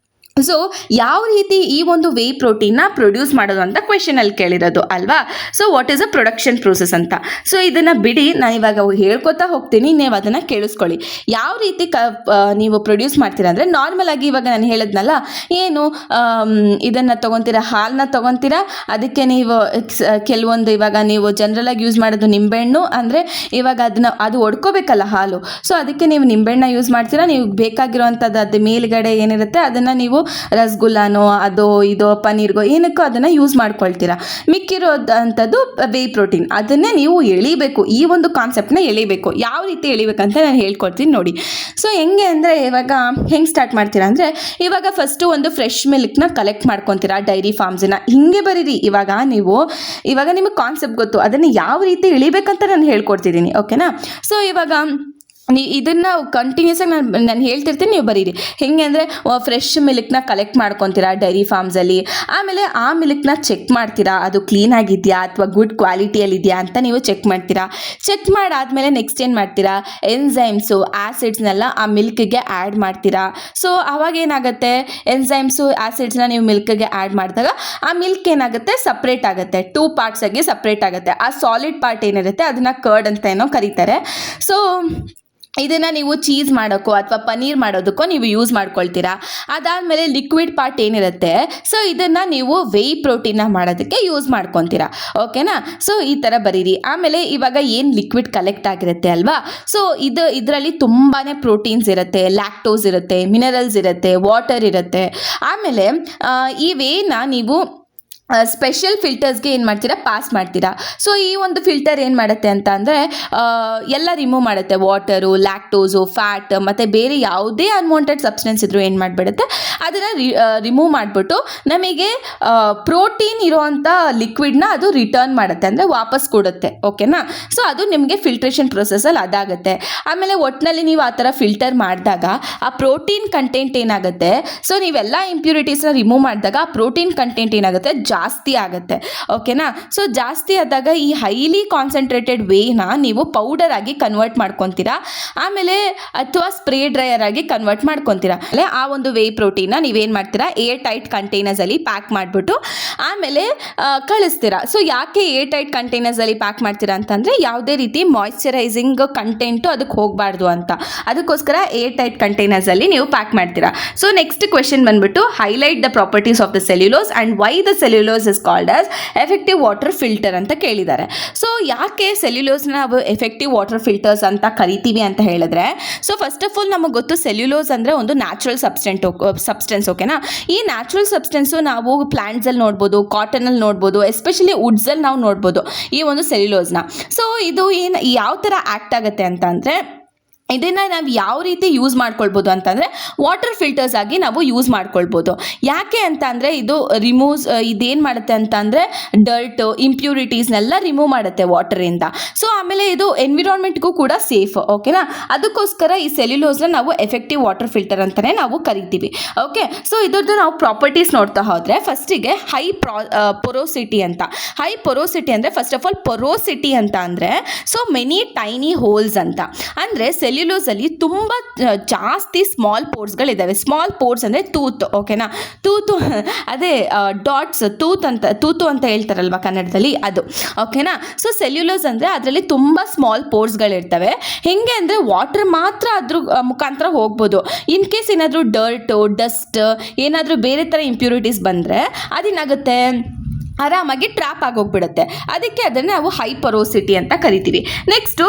ಸೊ ಯಾವ ರೀತಿ ಈ ಒಂದು ವೇ ಪ್ರೋಟೀನ್ನ ಪ್ರೊಡ್ಯೂಸ್ ಮಾಡೋದು ಅಂತ ಕ್ವೆಶನಲ್ಲಿ ಕೇಳಿರೋದು ಅಲ್ವಾ. So what is a production process ಅಂತ. ಸೊ ಇದನ್ನು ಬಿಡಿ, ನಾನು ಇವಾಗ ಹೇಳ್ಕೊತಾ ಹೋಗ್ತೀನಿ, ನೀವು ಅದನ್ನು ಕೇಳಿಸ್ಕೊಳ್ಳಿ. ಯಾವ ರೀತಿ ನೀವು ಪ್ರೊಡ್ಯೂಸ್ ಮಾಡ್ತೀರಾ ಅಂದರೆ, ನಾರ್ಮಲ್ ಆಗಿ ಇವಾಗ ನಾನು ಹೇಳಿದ್ನಲ್ಲ, ಏನು ಇದನ್ನು ತೊಗೊತೀರಾ, ಹಾಲನ್ನ ತೊಗೊತೀರಾ, ಅದಕ್ಕೆ ನೀವು ಕೆಲವೊಂದು ಇವಾಗ ನೀವು ಜನರಲಾಗಿ ಯೂಸ್ ಮಾಡೋದು ನಿಂಬೆಹಣ್ಣು, ಅಂದರೆ ಇವಾಗ ಅದು ಒಡ್ಕೋಬೇಕಲ್ಲ ಹಾಲು, ಸೊ ಅದಕ್ಕೆ ನೀವು ನಿಂಬೆಹಣ್ಣ ಯೂಸ್ ಮಾಡ್ತೀರಾ. ನೀವು ಬೇಕಾಗಿರೋವಂಥದ್ದು ಅದು ಮೇಲ್ಗಡೆ ಏನಿರುತ್ತೆ ಅದನ್ನು ನೀವು ರಸಗುಲ್ಲಾನೋ ಅದೋ ಇದೋ ಪನ್ನೀರ್ಗೋ ಏನಕ್ಕೋ ಅದನ್ನು ಯೂಸ್ ಮಾಡ್ಕೊಳ್ತೀರಾ. ಮಿಕ್ಕಿರೋದಂಥದ್ದು ವೇ ಪ್ರೋಟೀನ್, ಅದನ್ನೇ ನೀವು ಎಳಿಬೇಕು, ಈ ಒಂದು ಕಾನ್ಸೆಪ್ಟನ್ನ ಎಳಿಬೇಕು. ಯಾವ ರೀತಿ ಎಳಿಬೇಕಂತ ನಾನು ಹೇಳ್ಕೊಡ್ತೀನಿ ನೋಡಿ. ಸೊ ಹೆಂಗೆ ಅಂದರೆ, ಇವಾಗ ಹೆಂಗೆ ಸ್ಟಾರ್ಟ್ ಮಾಡ್ತೀರಾ ಅಂದರೆ, ಇವಾಗ ಫಸ್ಟು ಒಂದು ಫ್ರೆಶ್ ಮಿಲ್ಕ್ನ ಕಲೆಕ್ಟ್ ಮಾಡ್ಕೊತೀರಾ ಡೈರಿ ಫಾರ್ಮ್ಸನ್ನ. ಹಿಂಗೆ ಬರೀರಿ, ಇವಾಗ ನಿಮಗೆ ಕಾನ್ಸೆಪ್ಟ್ ಗೊತ್ತು, ಅದನ್ನು ಯಾವ ರೀತಿ ಎಳಿಬೇಕಂತ ನಾನು ಹೇಳ್ಕೊಡ್ತಿದ್ದೀನಿ, ಓಕೆನಾ. ಸೊ ಇವಾಗ ಇದನ್ನು ಕಂಟಿನ್ಯೂಸ್ ಆಗಿ ನಾನು ಹೇಳ್ತಿರ್ತೀನಿ, ನೀವು ಬರೀರಿ. ಹೆಂಗೆ ಅಂದರೆ, ಫ್ರೆಶ್ ಮಿಲ್ಕ್ನ ಕಲೆಕ್ಟ್ ಮಾಡ್ಕೊತೀರಾ ಡೈರಿ ಫಾರ್ಮ್ಸಲ್ಲಿ. ಆಮೇಲೆ ಆ ಮಿಲ್ಕ್ನ ಚೆಕ್ ಮಾಡ್ತೀರಾ, ಅದು ಕ್ಲೀನ್ ಆಗಿದೆಯಾ ಅಥವಾ ಗುಡ್ ಕ್ವಾಲಿಟಿಯಲ್ಲಿದೆಯಾ ಅಂತ ನೀವು ಚೆಕ್ ಮಾಡ್ತೀರಾ. ಚೆಕ್ ಮಾಡಾದಮೇಲೆ ನೆಕ್ಸ್ಟ್ ಏನು ಮಾಡ್ತೀರಾ, ಎನ್ಸೈಮ್ಸು ಆ್ಯಸಿಡ್ಸ್ನೆಲ್ಲ ಆ ಮಿಲ್ಕ್ಗೆ ಆ್ಯಡ್ ಮಾಡ್ತೀರಾ. ಸೊ ಅವಾಗ ಏನಾಗುತ್ತೆ, ಎನ್ಸೈಮ್ಸು ಆ್ಯಸಿಡ್ಸ್ನ ನೀವು ಮಿಲ್ಕ್ಗೆ ಆ್ಯಡ್ ಮಾಡಿದಾಗ ಆ ಮಿಲ್ಕ್ ಏನಾಗುತ್ತೆ, ಸಪ್ರೇಟ್ ಆಗುತ್ತೆ, 2 ಪಾರ್ಟ್ಸ್ ಆಗಿ ಸಪ್ರೇಟ್ ಆಗುತ್ತೆ. ಆ ಸಾಲಿಡ್ ಪಾರ್ಟ್ ಏನಿರುತ್ತೆ ಅದನ್ನು ಕರ್ಡ್ ಅಂತ ಏನೋ ಕರೀತಾರೆ. ಸೊ ಇದನ್ನು ನೀವು ಚೀಸ್ ಮಾಡೋಕ್ಕೋ ಅಥವಾ ಪನ್ನೀರ್ ಮಾಡೋದಕ್ಕೋ ನೀವು ಯೂಸ್ ಮಾಡ್ಕೊಳ್ತೀರಾ. ಅದಾದಮೇಲೆ ಲಿಕ್ವಿಡ್ ಪಾರ್ಟ್ ಏನಿರುತ್ತೆ, ಸೊ ಇದನ್ನು ನೀವು ವೇ ಪ್ರೋಟೀನ್ನ ಮಾಡೋದಕ್ಕೆ ಯೂಸ್ ಮಾಡ್ಕೊತೀರಾ, ಓಕೆನಾ. ಸೊ ಈ ಥರ ಬರೀರಿ. ಆಮೇಲೆ ಇವಾಗ ಏನು ಲಿಕ್ವಿಡ್ ಕಲೆಕ್ಟ್ ಆಗಿರುತ್ತೆ ಅಲ್ವಾ, ಸೊ ಇದರಲ್ಲಿ ತುಂಬಾ ಪ್ರೋಟೀನ್ಸ್ ಇರುತ್ತೆ, ಲ್ಯಾಕ್ಟೋಸ್ ಇರುತ್ತೆ, ಮಿನರಲ್ಸ್ ಇರುತ್ತೆ, ವಾಟರ್ ಇರುತ್ತೆ. ಆಮೇಲೆ ಈ ವೇನ ನೀವು ಸ್ಪೆಷಲ್ ಫಿಲ್ಟರ್ಸ್ಗೆ ಏನು ಮಾಡ್ತೀರಾ, ಪಾಸ್ ಮಾಡ್ತೀರಾ. ಸೊ ಈ ಒಂದು ಫಿಲ್ಟರ್ ಏನು ಮಾಡುತ್ತೆ ಅಂತ ಅಂದರೆ, ಎಲ್ಲ ರಿಮೂವ್ ಮಾಡುತ್ತೆ, ವಾಟರು, ಲ್ಯಾಕ್ಟೋಸು, ಫ್ಯಾಟ್ ಮತ್ತು ಬೇರೆ ಯಾವುದೇ ಅನ್ವಾಂಟೆಡ್ ಸಬ್ಸ್ಟೆನ್ಸ್ ಇದ್ದರೂ ಏನು ಮಾಡಿಬಿಡುತ್ತೆ, ಅದನ್ನು ರಿಮೂವ್ ಮಾಡಿಬಿಟ್ಟು ನಮಗೆ ಪ್ರೋಟೀನ್ ಇರೋವಂಥ ಲಿಕ್ವಿಡ್ನ ಅದು ರಿಟರ್ನ್ ಮಾಡುತ್ತೆ, ಅಂದರೆ ವಾಪಸ್ ಕೊಡುತ್ತೆ, ಓಕೆನಾ. ಸೊ ಅದು ನಿಮಗೆ ಫಿಲ್ಟ್ರೇಷನ್ ಪ್ರೊಸೆಸಲ್ಲಿ ಅದಾಗುತ್ತೆ. ಆಮೇಲೆ ಒಟ್ಟಿನಲ್ಲಿ ನೀವು ಆ ಥರ ಫಿಲ್ಟರ್ ಮಾಡಿದಾಗ ಆ ಪ್ರೋಟೀನ್ ಕಂಟೆಂಟ್ ಏನಾಗುತ್ತೆ, ಸೊ ನೀವೆಲ್ಲ ಇಂಪ್ಯೂರಿಟೀಸ್ನ ರಿಮೂವ್ ಮಾಡಿದಾಗ ಆ ಪ್ರೋಟೀನ್ ಕಂಟೆಂಟ್ ಏನಾಗುತ್ತೆ, ಜಾಸ್ತಿ ಆಗುತ್ತೆ, ಓಕೆನಾ. ಸೊ ಜಾಸ್ತಿ ಆದಾಗ ಈ ಹೈಲಿ ಕಾನ್ಸಂಟ್ರೇಟೆಡ್ ವೇನ ನೀವು ಪೌಡರ್ ಆಗಿ ಕನ್ವರ್ಟ್ ಮಾಡ್ಕೊತೀರಾ, ಆಮೇಲೆ ಅಥವಾ ಸ್ಪ್ರೇ ಡ್ರೈಯರ್ ಆಗಿ ಕನ್ವರ್ಟ್ ಮಾಡ್ಕೊತೀರಾ. ಆಮೇಲೆ ಆ ಒಂದು ವೇ ಪ್ರೋಟೀನ್ನ ನೀವೇನು ಮಾಡ್ತೀರಾ, ಏರ್ ಟೈಟ್ ಕಂಟೈನರ್ಸಲ್ಲಿ ಪ್ಯಾಕ್ ಮಾಡಿಬಿಟ್ಟು ಆಮೇಲೆ ಕಳಿಸ್ತೀರಾ. ಸೊ ಯಾಕೆ ಏರ್ ಟೈಟ್ ಕಂಟೈನರ್ಸಲ್ಲಿ ಪ್ಯಾಕ್ ಮಾಡ್ತೀರಾ ಅಂತಂದರೆ, ಯಾವುದೇ ರೀತಿ ಮಾಯ್ಶ್ಚರೈಸಿಂಗ್ ಕಂಟೆಂಟು ಅದಕ್ಕೆ ಹೋಗಬಾರ್ದು ಅಂತ, ಅದಕ್ಕೋಸ್ಕರ ಏರ್ ಟೈಟ್ ಕಂಟೈನರ್ಸಲ್ಲಿ ನೀವು ಪ್ಯಾಕ್ ಮಾಡ್ತೀರಾ. ಸೊ ನೆಕ್ಸ್ಟ್ ಕ್ವೆಶನ್ ಬಂದ್ಬಿಟ್ಟು, highlight the properties of the cellulose and why the cellulose is called as effective water filter ಅಂತ ಕೇಳಿದ್ದಾರೆ. ಸೊ ಯಾಕೆ ಸೆಲ್ಯುಲೋಸ್ನ ನಾವು ಎಫೆಕ್ಟಿವ್ ವಾಟರ್ ಫಿಲ್ಟರ್ಸ್ ಅಂತ ಕರಿತೀವಿ ಅಂತ ಹೇಳಿದ್ರೆ, ಸೊ ಫಸ್ಟ್ ಆಫ್ ಆಲ್ ನಮಗೆ ಗೊತ್ತು ಸೆಲ್ಯುಲೋಸ್ ಅಂದರೆ ಒಂದು ನ್ಯಾಚುರಲ್ ಸಬ್ಸ್ಟೆನ್ಸ್, ಓಕೆನಾ. ಈ ನ್ಯಾಚುರಲ್ ಸಬ್ಸ್ಟೆನ್ಸು ನಾವು ಪ್ಲಾಂಟ್ಸಲ್ಲಿ ನೋಡ್ಬೋದು, ಕಾಟನಲ್ಲಿ ನೋಡ್ಬೋದು, ಎಸ್ಪೆಷಲಿ ವುಡ್ಸಲ್ಲಿ ನಾವು ನೋಡ್ಬೋದು ಈ ಒಂದು ಸೆಲ್ಯುಲೋಸ್ನ. ಸೊ ಇದು ಯಾವ ಥರ ಆ್ಯಕ್ಟ್ ಆಗುತ್ತೆ ಅಂತ ಅಂದರೆ, ಇದನ್ನು ನಾವು ಯಾವ ರೀತಿ ಯೂಸ್ ಮಾಡ್ಕೊಳ್ಬೋದು ಅಂತಂದರೆ, ವಾಟರ್ ಫಿಲ್ಟರ್ಸ್ ಆಗಿ ನಾವು ಯೂಸ್ ಮಾಡ್ಕೊಳ್ಬೋದು. ಯಾಕೆ ಅಂತ ಅಂದರೆ, ಇದು ಇದೇನು ಮಾಡುತ್ತೆ ಅಂತ ಅಂದರೆ, ಡರ್ಟು, ಇಂಪ್ಯೂರಿಟೀಸ್ನೆಲ್ಲ ರಿಮೂವ್ ಮಾಡುತ್ತೆ ವಾಟರಿಂದ. ಸೊ ಆಮೇಲೆ ಇದು ಎನ್ವಿರಾನ್ಮೆಂಟ್ಗೂ ಕೂಡ ಸೇಫ್, ಓಕೆನಾ. ಅದಕ್ಕೋಸ್ಕರ ಈ ಸೆಲ್ಯುಲೋಸ್ನ ನಾವು ಎಫೆಕ್ಟಿವ್ ವಾಟರ್ ಫಿಲ್ಟರ್ ಅಂತಲೇ ನಾವು ಕರಿತೀವಿ, ಓಕೆ. ಸೊ ಇದ್ರದ್ದು ನಾವು ಪ್ರಾಪರ್ಟೀಸ್ ನೋಡ್ತಾ ಹೋದರೆ, ಫಸ್ಟಿಗೆ ಹೈ ಪೊರೋಸಿಟಿ ಅಂತ. ಹೈ ಪೊರೋಸಿಟಿ ಅಂದರೆ, ಫಸ್ಟ್ ಆಫ್ ಆಲ್ ಪೊರೋಸಿಟಿ ಅಂತ ಅಂದರೆ, ಸೊ ಮೆನಿ ಟೈನಿ ಹೋಲ್ಸ್ ಅಂತ. ಅಂದರೆ ಸೆಲ್ಯುಲೋಸಲ್ಲಿ ತುಂಬ ಜಾಸ್ತಿ ಸ್ಮಾಲ್ ಪೋರ್ಸ್ಗಳಿದ್ದಾವೆ. ಸ್ಮಾಲ್ ಪೋರ್ಸ್ ಅಂದರೆ ತೂತು, ಓಕೆನಾ. ತೂತು ಅದೇ ಡಾಟ್ಸ್, ತೂತು ಅಂತ ಹೇಳ್ತಾರಲ್ವ ಕನ್ನಡದಲ್ಲಿ, ಅದು, ಓಕೆನಾ. ಸೊ ಸೆಲ್ಯುಲೋಸ್ ಅಂದರೆ ಅದರಲ್ಲಿ ತುಂಬ ಸ್ಮಾಲ್ ಪೋರ್ಸ್ಗಳಿರ್ತವೆ. ಹೆಂಗೆ ಅಂದರೆ, ವಾಟರ್ ಮಾತ್ರ ಅದ್ರ ಮುಖಾಂತರ ಹೋಗ್ಬೋದು. ಇನ್ ಕೇಸ್ ಏನಾದರೂ ಡರ್ಟು, ಡಸ್ಟ್, ಏನಾದರೂ ಬೇರೆ ಥರ ಇಂಪ್ಯೂರಿಟೀಸ್ ಬಂದರೆ ಅದೇನಾಗುತ್ತೆ, ಆರಾಮಾಗಿ ಟ್ರ್ಯಾಪ್ ಆಗೋಗ್ಬಿಡುತ್ತೆ. ಅದಕ್ಕೆ ಅದನ್ನು ನಾವು ಹೈಪರೋಸಿಟಿ ಅಂತ ಕರಿತೀವಿ. ನೆಕ್ಸ್ಟು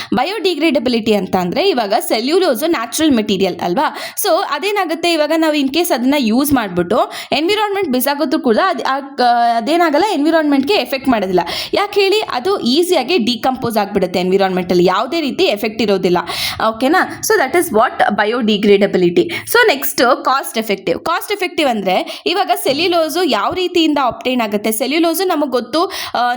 ಬಯೋಡಿಗ್ರೇಡಬಿಲಿಟಿ ಅಂತ ಅಂದರೆ, ಇವಾಗ ಸೆಲ್ಯುಲೋಸು ನ್ಯಾಚುರಲ್ ಮೆಟೀರಿಯಲ್ ಅಲ್ವಾ. ಸೊ ಅದೇನಾಗುತ್ತೆ, ಇವಾಗ ನಾವು ಇನ್ ಕೇಸ್ ಅದನ್ನು ಯೂಸ್ ಮಾಡಿಬಿಟ್ಟು ಎನ್ವಿರಾನ್ಮೆಂಟ್ ಬಿಸಾಗೋದು ಕೂಡ ಅದೇನಾಗಲ್ಲ, ಎನ್ವಿರಾನ್ಮೆಂಟ್ಗೆ ಎಫೆಕ್ಟ್ ಮಾಡೋದಿಲ್ಲ. ಯಾಕೆ ಹೇಳಿ, ಅದು ಈಸಿಯಾಗಿ ಡಿಕಂಪೋಸ್ ಆಗಿಬಿಡುತ್ತೆ ಎನ್ವಿರಾನ್ಮೆಂಟಲ್ಲಿ, ಯಾವುದೇ ರೀತಿ ಎಫೆಕ್ಟ್ ಇರೋದಿಲ್ಲ, ಓಕೆನಾ. So that is what biodegradability. So next cost effective ಅಂದರೆ, ಇವಾಗ ಸೆಲ್ಯುಲೋಸ್ ಸೆಲ್ಯುಲೋಸು ಯಾವ ರೀತಿಯಿಂದ ಆಪ್ಟೈನ್ ಆಗುತ್ತೆ? ಸೆಲ್ಯುಲೋಸು ನಮಗೆ ಗೊತ್ತು,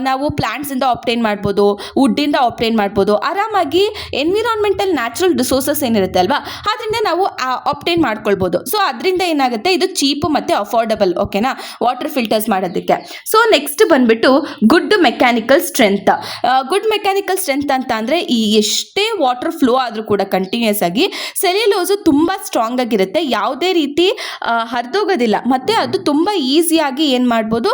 ನಾವು ಪ್ಲಾಂಟ್ಸಿಂದ ಆಪ್ಟೈನ್ ಮಾಡ್ಬೋದು, ವುಡ್ಡಿಂದ ಆಪ್ಟೈನ್ ಮಾಡ್ಬೋದು, ಆರಾಮಾಗಿ ಎನ್ವಿರಾನ್ಮೆಂಟಲ್ ನ್ಯಾಚುರಲ್ ರಿಸೋರ್ಸಸ್ ಏನಿರುತ್ತೆ ಅಲ್ವಾ, ಅದರಿಂದ ನಾವು ಆಪ್ಟೈನ್ ಮಾಡ್ಕೊಳ್ಬೋದು. ಸೊ ಅದರಿಂದ ಏನಾಗುತ್ತೆ, ಇದು ಚೀಪು ಮತ್ತು ಅಫೋರ್ಡಬಲ್, ಓಕೆನಾ, ವಾಟರ್ ಫಿಲ್ಟರ್ಸ್ ಮಾಡೋದಕ್ಕೆ. ಸೊ ನೆಕ್ಸ್ಟ್ ಬಂದುಬಿಟ್ಟು good mechanical strength. Good mechanical strength ಅಂತ ಅಂದರೆ ಈ ಎಷ್ಟೇ ವಾಟರ್ ಫ್ಲೋ ಆದರೂ ಕೂಡ ಕಂಟಿನ್ಯೂಸ್ ಆಗಿ ಸೆಲ್ಯುಲೋಸು ತುಂಬ ಸ್ಟ್ರಾಂಗ್ ಆಗಿರುತ್ತೆ, ಯಾವುದೇ ರೀತಿ ಹರಿದೋಗೋದಿಲ್ಲ, ಮತ್ತು ಅದು ತುಂಬ ಈಸಿಯಾಗಿ ಏನು ಮಾಡ್ಬೋದು,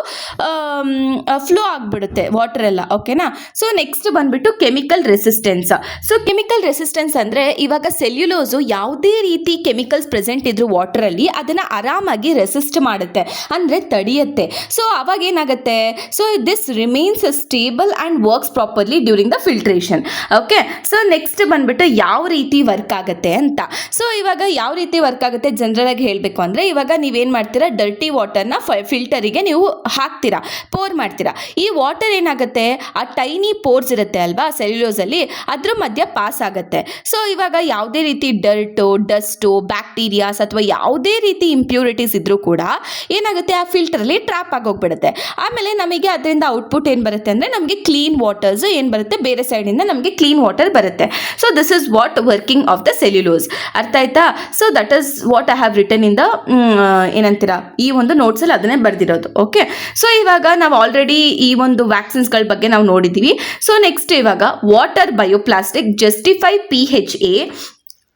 ಫ್ಲೋ ಆಗಿಬಿಡುತ್ತೆ ವಾಟರ್ ಎಲ್ಲ, ಓಕೆನಾ. ಸೊ ನೆಕ್ಸ್ಟ್ ಬಂದುಬಿಟ್ಟು chemical resistance. So chemical resistance ಅಂದರೆ ಇವಾಗ ಸೆಲ್ಯುಲೋಸು ಯಾವುದೇ ರೀತಿ ಕೆಮಿಕಲ್ಸ್ ಪ್ರೆಸೆಂಟ್ ಇದ್ರೂ ವಾಟರಲ್ಲಿ ಅದನ್ನು ಆರಾಮಾಗಿ ರೆಸಿಸ್ಟ್ ಮಾಡುತ್ತೆ, ಅಂದರೆ ತಡೆಯುತ್ತೆ. ಸೊ ಅವಾಗ ಏನಾಗುತ್ತೆ, so this remains stable and works properly during the filtration. Okay, so next ಬಂದುಬಿಟ್ಟು ಯಾವ ರೀತಿ ವರ್ಕ್ ಆಗುತ್ತೆ ಅಂತ. ಸೊ ಇವಾಗ ಯಾವ ರೀತಿ ವರ್ಕ್ ಆಗುತ್ತೆ ಜನರಲಾಗಿ ಹೇಳಬೇಕು ಅಂದರೆ, ಇವಾಗ ನೀವೇನು ಮಾಡ್ತೀರಾ, ಡರ್ಟಿ ವಾಟರ್ನ ಫಿಲ್ಟರಿಗೆ ನೀವು ಹಾಕ್ತೀರಾ, ಪೋರ್ ಮಾಡ್ತೀರಾ. ಈ ವಾಟರ್ ಏನಾಗುತ್ತೆ, ಆ ಟೈನಿ ಪೋರ್ಸ್ ಇರುತ್ತೆ ಅಲ್ವಾ ಸೆಲ್ಯುಲೋಸಲ್ಲಿ, ಅದ್ರ ಮಧ್ಯ ಪಾಸ್ ಆಗುತ್ತೆ. ಸೊ ಇವಾಗ ಯಾವುದೇ ರೀತಿ ಡರ್ಟು, ಡಸ್ಟು, ಬ್ಯಾಕ್ಟೀರಿಯಾಸ್ ಅಥವಾ ಯಾವುದೇ ರೀತಿ ಇಂಪ್ಯೂರಿಟೀಸ್ ಇದ್ರೂ ಕೂಡ ಏನಾಗುತ್ತೆ, ಆ ಫಿಲ್ಟರಲ್ಲಿ ಟ್ರ್ಯಾಪ್ ಆಗೋಗ್ಬಿಡುತ್ತೆ. ಆಮೇಲೆ ನಮಗೆ ಅದರಿಂದ ಔಟ್ಪುಟ್ ಏನು ಬರುತ್ತೆ ಅಂದರೆ, ನಮಗೆ ಕ್ಲೀನ್ ವಾಟರ್ಸ್ ಏನು ಬರುತ್ತೆ, ಬೇರೆ ಸೈಡಿಂದ ನಮಗೆ ಕ್ಲೀನ್ ವಾಟರ್ ಬರುತ್ತೆ. So this is what working of the cellulose. ಅರ್ಥ ಆಯ್ತಾ? So that is what I have written in the ಏನಂತೀರಾ, ಈ ಒಂದು ನೋಟ್ಸಲ್ಲಿ ಅದನ್ನೇ ಬರೆದಿರೋದು. ಓಕೆ, ಸೊ ಇವಾಗ ನಾವು ಆಲ್ರೆಡಿ ಈ ಒಂದು ವ್ಯಾಕ್ಸಿನ್ಸ್ಗಳ ಬಗ್ಗೆ ನಾವು ನೋಡಿದ್ದೀವಿ. ಸೊ ನೆಕ್ಸ್ಟ್ ಇವಾಗ water bioplastic justify PHA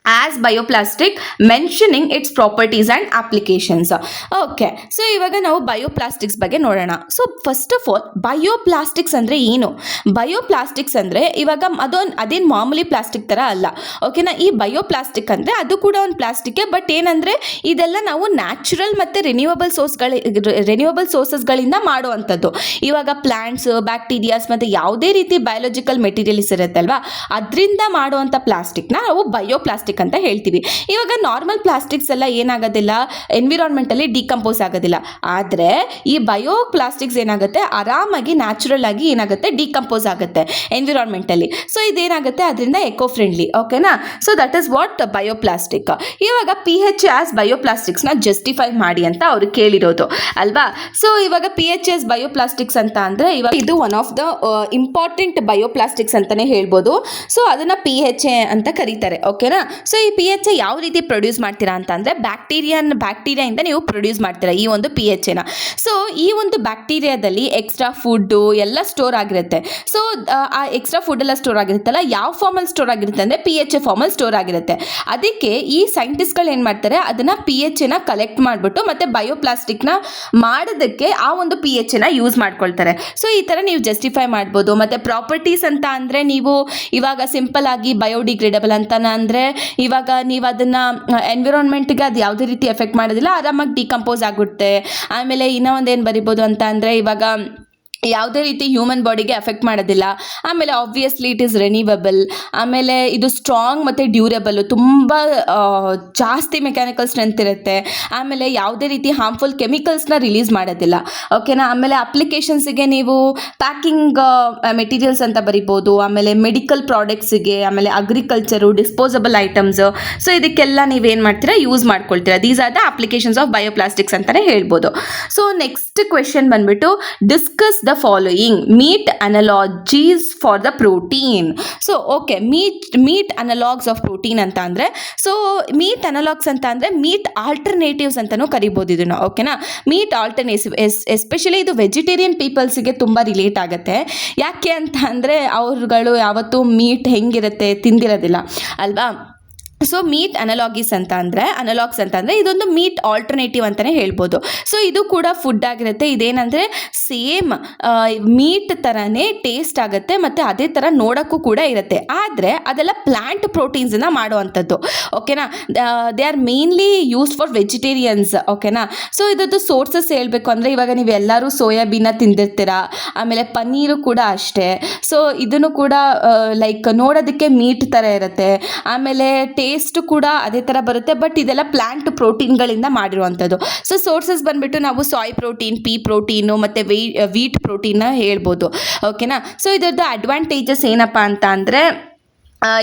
as bioplastic mentioning its properties and applications. Okay, so ಇವಾಗ ನಾವು ಬಯೋಪ್ಲಾಸ್ಟಿಕ್ಸ್ ಬಗ್ಗೆ ನೋಡೋಣ. So first of all bioplastics ಅಂದರೆ ಏನು? ಬಯೋಪ್ಲಾಸ್ಟಿಕ್ಸ್ ಅಂದರೆ ಇವಾಗ ಅದೇನು ಮಾಮೂಲಿ ಪ್ಲಾಸ್ಟಿಕ್ ಥರ ಅಲ್ಲ, ಓಕೆನಾ. ಈ ಬಯೋಪ್ಲಾಸ್ಟಿಕ್ ಅಂದರೆ ಅದು ಕೂಡ ಒಂದು ಪ್ಲಾಸ್ಟಿಕ್ಕೇ, ಬಟ್ ಏನಂದರೆ ಇದೆಲ್ಲ ನಾವು ನ್ಯಾಚುರಲ್ ಮತ್ತು ರಿನ್ಯೂವಬಲ್ ಸೋರ್ಸಸ್ಗಳಿಂದ ಮಾಡುವಂಥದ್ದು. ಇವಾಗ ಪ್ಲ್ಯಾಂಟ್ಸ್, ಬ್ಯಾಕ್ಟೀರಿಯಾಸ್ ಮತ್ತು ಯಾವುದೇ ರೀತಿ ಬಯೋಲಾಜಿಕಲ್ ಮೆಟೀರಿಯಲ್ಸ್ ಇರುತ್ತಲ್ವಾ, ಅದರಿಂದ ಮಾಡುವಂಥ ಪ್ಲಾಸ್ಟಿಕ್ನ ನಾವು ಬಯೋಪ್ಲಾಸ್ಟಿಕ್ ಅಂತ ಹೇಳ್ತೀವಿ. ಇವಾಗ ನಾರ್ಮಲ್ ಪ್ಲಾಸ್ಟಿಕ್ಸ್ ಎಲ್ಲ ಏನಾಗೋದಿಲ್ಲ, ಎನ್ವಿರಾನ್ಮೆಂಟಲ್ಲಿ ಡಿಕಂಪೋಸ್ ಆಗೋದಿಲ್ಲ. ಆದರೆ ಈ ಬಯೋ ಪ್ಲಾಸ್ಟಿಕ್ಸ್ ಏನಾಗುತ್ತೆ, ಆರಾಮಾಗಿ ನ್ಯಾಚುರಲ್ ಆಗಿ ಏನಾಗುತ್ತೆ, ಡಿಕಂಪೋಸ್ ಆಗುತ್ತೆ ಎನ್ವಿರಾನ್ಮೆಂಟಲ್ಲಿ. ಸೊ ಇದೇನಾಗುತ್ತೆ, ಅದರಿಂದ ಎಕೋ ಫ್ರೆಂಡ್ಲಿ, ಓಕೆನಾ. So that is what bioplastic. ಇವಾಗ PHA ಆಸ್ ಬಯೋಪ್ಲಾಸ್ಟಿಕ್ಸ್ನ ಜಸ್ಟಿಫೈ ಮಾಡಿ ಅಂತ ಅವ್ರು ಕೇಳಿರೋದು ಅಲ್ವಾ. ಸೊ ಇವಾಗ PHA ಆಸ್ ಬಯೋಪ್ಲಾಸ್ಟಿಕ್ಸ್ ಅಂತ ಅಂದರೆ ಇವಾಗ ಇದು ಒನ್ ಆಫ್ ದ ಇಂಪಾರ್ಟೆಂಟ್ ಬಯೋಪ್ಲಾಸ್ಟಿಕ್ಸ್ ಅಂತಲೇ ಹೇಳ್ಬೋದು. ಸೊ ಅದನ್ನು PHA ಅಂತ ಕರೀತಾರೆ, ಓಕೆನಾ. ಸೊ ಈ PHA ಯಾವ ರೀತಿ ಪ್ರೊಡ್ಯೂಸ್ ಮಾಡ್ತೀರಾ ಅಂತ ಅಂದರೆ, ಬ್ಯಾಕ್ಟೀರಿಯಾಯಿಂದ ನೀವು ಪ್ರೊಡ್ಯೂಸ್ ಮಾಡ್ತೀರಾ ಈ ಒಂದು PHAನ. ಸೊ ಈ ಒಂದು ಬ್ಯಾಕ್ಟೀರಿಯಾದಲ್ಲಿ ಎಕ್ಸ್ಟ್ರಾ ಫುಡ್ಡು ಎಲ್ಲ ಸ್ಟೋರ್ ಆಗಿರುತ್ತೆ. ಸೊ ಆ ಎಕ್ಸ್ಟ್ರಾ ಫುಡ್ ಎಲ್ಲ ಸ್ಟೋರ್ ಆಗಿರುತ್ತಲ್ಲ, ಯಾವ ಫಾರ್ಮಲ್ಲಿ ಸ್ಟೋರ್ ಆಗಿರುತ್ತೆ ಅಂದರೆ PHA ಫಾರ್ಮಲ್ಲಿ ಸ್ಟೋರ್ ಆಗಿರುತ್ತೆ. ಅದಕ್ಕೆ ಈ ಸೈಂಟಿಸ್ಟ್ಗಳು ಏನು ಮಾಡ್ತಾರೆ, ಅದನ್ನು PHAನ ಕಲೆಕ್ಟ್ ಮಾಡಿಬಿಟ್ಟು ಮತ್ತು ಬಯೋಪ್ಲಾಸ್ಟಿಕ್ನ ಮಾಡೋದಕ್ಕೆ ಆ ಒಂದು PHAನ ಯೂಸ್ ಮಾಡ್ಕೊಳ್ತಾರೆ. ಸೊ ಈ ಥರ ನೀವು ಜಸ್ಟಿಫೈ ಮಾಡ್ಬೋದು. ಮತ್ತು ಪ್ರಾಪರ್ಟೀಸ್ ಅಂತ ಅಂದರೆ, ನೀವು ಇವಾಗ ಸಿಂಪಲ್ ಆಗಿ ಬಯೋಡಿಗ್ರೇಡಬಲ್ ಅಂತ ಅಂದರೆ ಇವಾಗ ನೀವು ಅದನ್ನು ಎನ್ವಿರಾನ್ಮೆಂಟ್ಗೆ ಅದು ಯಾವುದೇ ರೀತಿ ಎಫೆಕ್ಟ್ ಮಾಡೋದಿಲ್ಲ, ಆರಾಮಾಗಿ ಡಿಕಂಪೋಸ್ ಆಗುತ್ತೆ. ಆಮೇಲೆ ಇನ್ನೂ ಒಂದು ಏನು ಬರಿಬೋದು ಅಂತ ಅಂದರೆ, ಇವಾಗ ಯಾವುದೇ ರೀತಿ ಹ್ಯೂಮನ್ ಬಾಡಿಗೆ ಎಫೆಕ್ಟ್ ಮಾಡೋದಿಲ್ಲ. ಆಮೇಲೆ ಆಬ್ವಿಯಸ್ಲಿ ಇಟ್ ಈಸ್ ರಿನ್ಯೂವಬಲ್. ಆಮೇಲೆ ಇದು ಸ್ಟ್ರಾಂಗ್ ಮತ್ತು ಡ್ಯೂರೇಬಲ್, ತುಂಬ ಜಾಸ್ತಿ ಮೆಕ್ಯಾನಿಕಲ್ ಸ್ಟ್ರೆಂತ್ ಇರುತ್ತೆ. ಆಮೇಲೆ ಯಾವುದೇ ರೀತಿ ಹಾರ್ಮ್ಫುಲ್ ಕೆಮಿಕಲ್ಸ್ನ ರಿಲೀಸ್ ಮಾಡೋದಿಲ್ಲ, ಓಕೆನಾ. ಆಮೇಲೆ ಅಪ್ಲಿಕೇಶನ್ಸಿಗೆ ನೀವು ಪ್ಯಾಕಿಂಗ್ ಮೆಟೀರಿಯಲ್ಸ್ ಅಂತ ಬರಿಬೋದು. ಆಮೇಲೆ ಮೆಡಿಕಲ್ ಪ್ರಾಡಕ್ಟ್ಸಿಗೆ, ಆಮೇಲೆ ಅಗ್ರಿಕಲ್ಚರು, ಡಿಸ್ಪೋಸಬಲ್ ಐಟಮ್ಸು. ಸೊ ಇದಕ್ಕೆಲ್ಲ ನೀವೇನು ಮಾಡ್ತೀರಾ, ಯೂಸ್ ಮಾಡ್ಕೊಳ್ತೀರಾ. These are the applications of bioplastics ಅಂತಲೇ ಹೇಳ್ಬೋದು. ಸೊ ನೆಕ್ಸ್ಟ್ ಕ್ವೆಶನ್ ಬಂದುಬಿಟ್ಟು, discuss the following meat analogies for the protein. So okay, meat analogs of protein ಅಂತ ಅಂದರೆ, ಸೊ ಮೀಟ್ ಅನಲಾಗ್ಸ್ ಅಂತ ಅಂದರೆ ಮೀಟ್ ಆಲ್ಟರ್ನೇಟಿವ್ಸ್ ಅಂತಲೂ ಕರಿಬೋದು ಇದನ್ನು, ಓಕೆನಾ. ಮೀಟ್ ಆಲ್ಟರ್ನೇಟಿವ್ ಎಸ್ಪೆಷಲಿ ಇದು ವೆಜಿಟೇರಿಯನ್ ಪೀಪಲ್ಸಿಗೆ ತುಂಬ ರಿಲೇಟ್ ಆಗುತ್ತೆ. ಯಾಕೆ ಅಂತ ಅಂದರೆ ಅವ್ರುಗಳು ಯಾವತ್ತೂ ಮೀಟ್ ಹೆಂಗಿರುತ್ತೆ ತಿಂದಿರೋದಿಲ್ಲ ಅಲ್ವಾ. ಸೊ ಮೀಟ್ ಅನಲಾಗ್ಸ್ ಅಂತ ಅಂದರೆ ಇದೊಂದು ಮೀಟ್ ಆಲ್ಟರ್ನೇಟಿವ್ ಅಂತಲೇ ಹೇಳ್ಬೋದು. ಸೊ ಇದು ಕೂಡ ಫುಡ್ ಆಗಿರುತ್ತೆ. ಇದೇನಂದರೆ ಸೇಮ್ ಮೀಟ್ ಥರನೇ ಟೇಸ್ಟ್ ಆಗುತ್ತೆ ಮತ್ತು ಅದೇ ಥರ ನೋಡೋಕ್ಕೂ ಕೂಡ ಇರುತ್ತೆ. ಆದರೆ ಅದೆಲ್ಲ ಪ್ಲ್ಯಾಂಟ್ ಪ್ರೋಟೀನ್ಸನ್ನು ಮಾಡುವಂಥದ್ದು, ಓಕೆನಾ. They are mainly used for vegetarians, ಓಕೆನಾ. ಸೊ ಇದ್ರದ್ದು ಸೋರ್ಸಸ್ ಹೇಳಬೇಕು ಅಂದರೆ, ಇವಾಗ ನೀವು ಎಲ್ಲರೂ ಸೋಯಾಬೀನ ತಿಂದಿರ್ತೀರ. ಆಮೇಲೆ ಪನ್ನೀರು ಕೂಡ ಅಷ್ಟೇ. ಸೊ ಇದನ್ನು ಕೂಡ ಲೈಕ್ ನೋಡೋದಕ್ಕೆ ಮೀಟ್ ಥರ ಇರುತ್ತೆ. ಆಮೇಲೆ ಟೇಸ್ಟ್ ಕೂಡ ಅದೇ ಥರ ಬರುತ್ತೆ, ಬಟ್ ಇದೆಲ್ಲ ಪ್ಲ್ಯಾಂಟ್ ಪ್ರೋಟೀನ್ಗಳಿಂದ ಮಾಡಿರುವಂಥದ್ದು. ಸೊ ಸೋರ್ಸಸ್ ಬಂದುಬಿಟ್ಟು ನಾವು ಸಾಯ್ ಪ್ರೋಟೀನ್, ಪೀ ಪ್ರೋಟೀನು ಮತ್ತು ವೀಟ್ ಪ್ರೋಟೀನ್ನ ಹೇಳ್ಬೋದು, ಓಕೆನಾ. ಸೊ ಇದರದ್ದು ಅಡ್ವಾಂಟೇಜಸ್ ಏನಪ್ಪ ಅಂತ ಅಂದರೆ,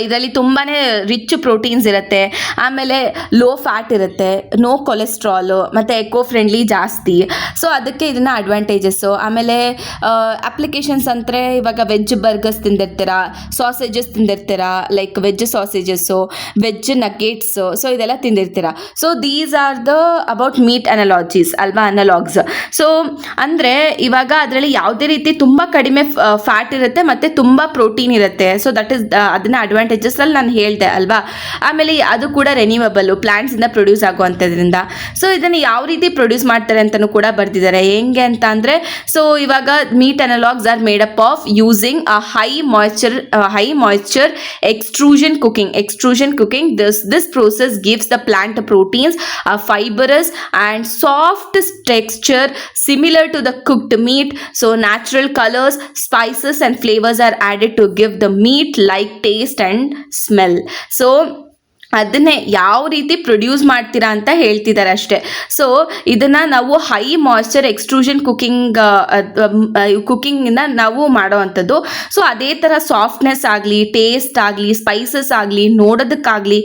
ಇದರಲ್ಲಿ ತುಂಬಾ ರಿಚ್ ಪ್ರೋಟೀನ್ಸ್ ಇರುತ್ತೆ, ಆಮೇಲೆ ಲೋ ಫ್ಯಾಟ್ ಇರುತ್ತೆ, ನೋ ಕೊಲೆಸ್ಟ್ರಾಲು ಮತ್ತು ಎಕೋ ಫ್ರೆಂಡ್ಲಿ ಜಾಸ್ತಿ. ಸೊ ಅದಕ್ಕೆ ಇದನ್ನು ಅಡ್ವಾಂಟೇಜಸ್ಸು. ಆಮೇಲೆ ಅಪ್ಲಿಕೇಶನ್ಸ್ ಅಂದರೆ ಇವಾಗ ವೆಜ್ ಬರ್ಗರ್ಸ್ ತಿಂದಿರ್ತೀರ, ಸಾಸೇಜಸ್ ತಿಂದಿರ್ತೀರ, like veg sausages, veg nuggets, so ಇದೆಲ್ಲ ತಿಂದಿರ್ತೀರ. So these are the about meat analogies ಅಲ್ವಾ, ಅನಲಾಗ್ಸ್. ಸೊ ಅಂದರೆ ಇವಾಗ ಅದರಲ್ಲಿ ಯಾವುದೇ ರೀತಿ ತುಂಬ ಕಡಿಮೆ ಫ್ಯಾಟ್ ಇರುತ್ತೆ ಮತ್ತು ತುಂಬ ಪ್ರೋಟೀನ್ ಇರುತ್ತೆ. ಸೊ ದಟ್ ಇಸ್ ಅದನ್ನು ಅಡ್ವಾಂಟೇಜಸ್ ಅಲ್ಲಿ ನಾನು ಹೇಳಿದೆ ಅಲ್ವಾ. ಆಮೇಲೆ ಅದು ಕೂಡ ರೆನ್ಯೂವಬಲ್ ಪ್ಲಾಂಟ್ಸಿಂದ ಪ್ರೊಡ್ಯೂಸ್ ಆಗುವಂಥದ್ರಿಂದ. ಸೊ ಇದನ್ನು ಯಾವ ರೀತಿ ಪ್ರೊಡ್ಯೂಸ್ ಮಾಡ್ತಾರೆ ಅಂತಲೂ ಕೂಡ ಬರ್ತಿದ್ದಾರೆ. ಹೆಂಗೆ ಅಂತ ಅಂದರೆ, ಸೊ ಇವಾಗ meat analogs are made up of using a high moisture extrusion cooking. This process gives the plant proteins a fibrous and soft texture similar to the cooked meat. So natural colors, spices and flavors are added to give the meat like taste and smell. So ಅದನ್ನೇ ಯಾವ ರೀತಿ produce ಮಾಡ್ತೀರಾ ಅಂತ ಹೇಳ್ತಿದ್ದಾರೆ ಅಷ್ಟೇ. So ಇದನ್ನು ನಾವು high moisture extrusion ಕುಕ್ಕಿಂಗಿಂದ ನಾವು ಮಾಡೋ ಅಂಥದ್ದು. ಸೊ ಅದೇ ಥರ ಸಾಫ್ಟ್ನೆಸ್ ಆಗಲಿ, ಟೇಸ್ಟ್ ಆಗಲಿ, ಸ್ಪೈಸಸ್ ಆಗಲಿ, ನೋಡೋದಕ್ಕಾಗಲಿ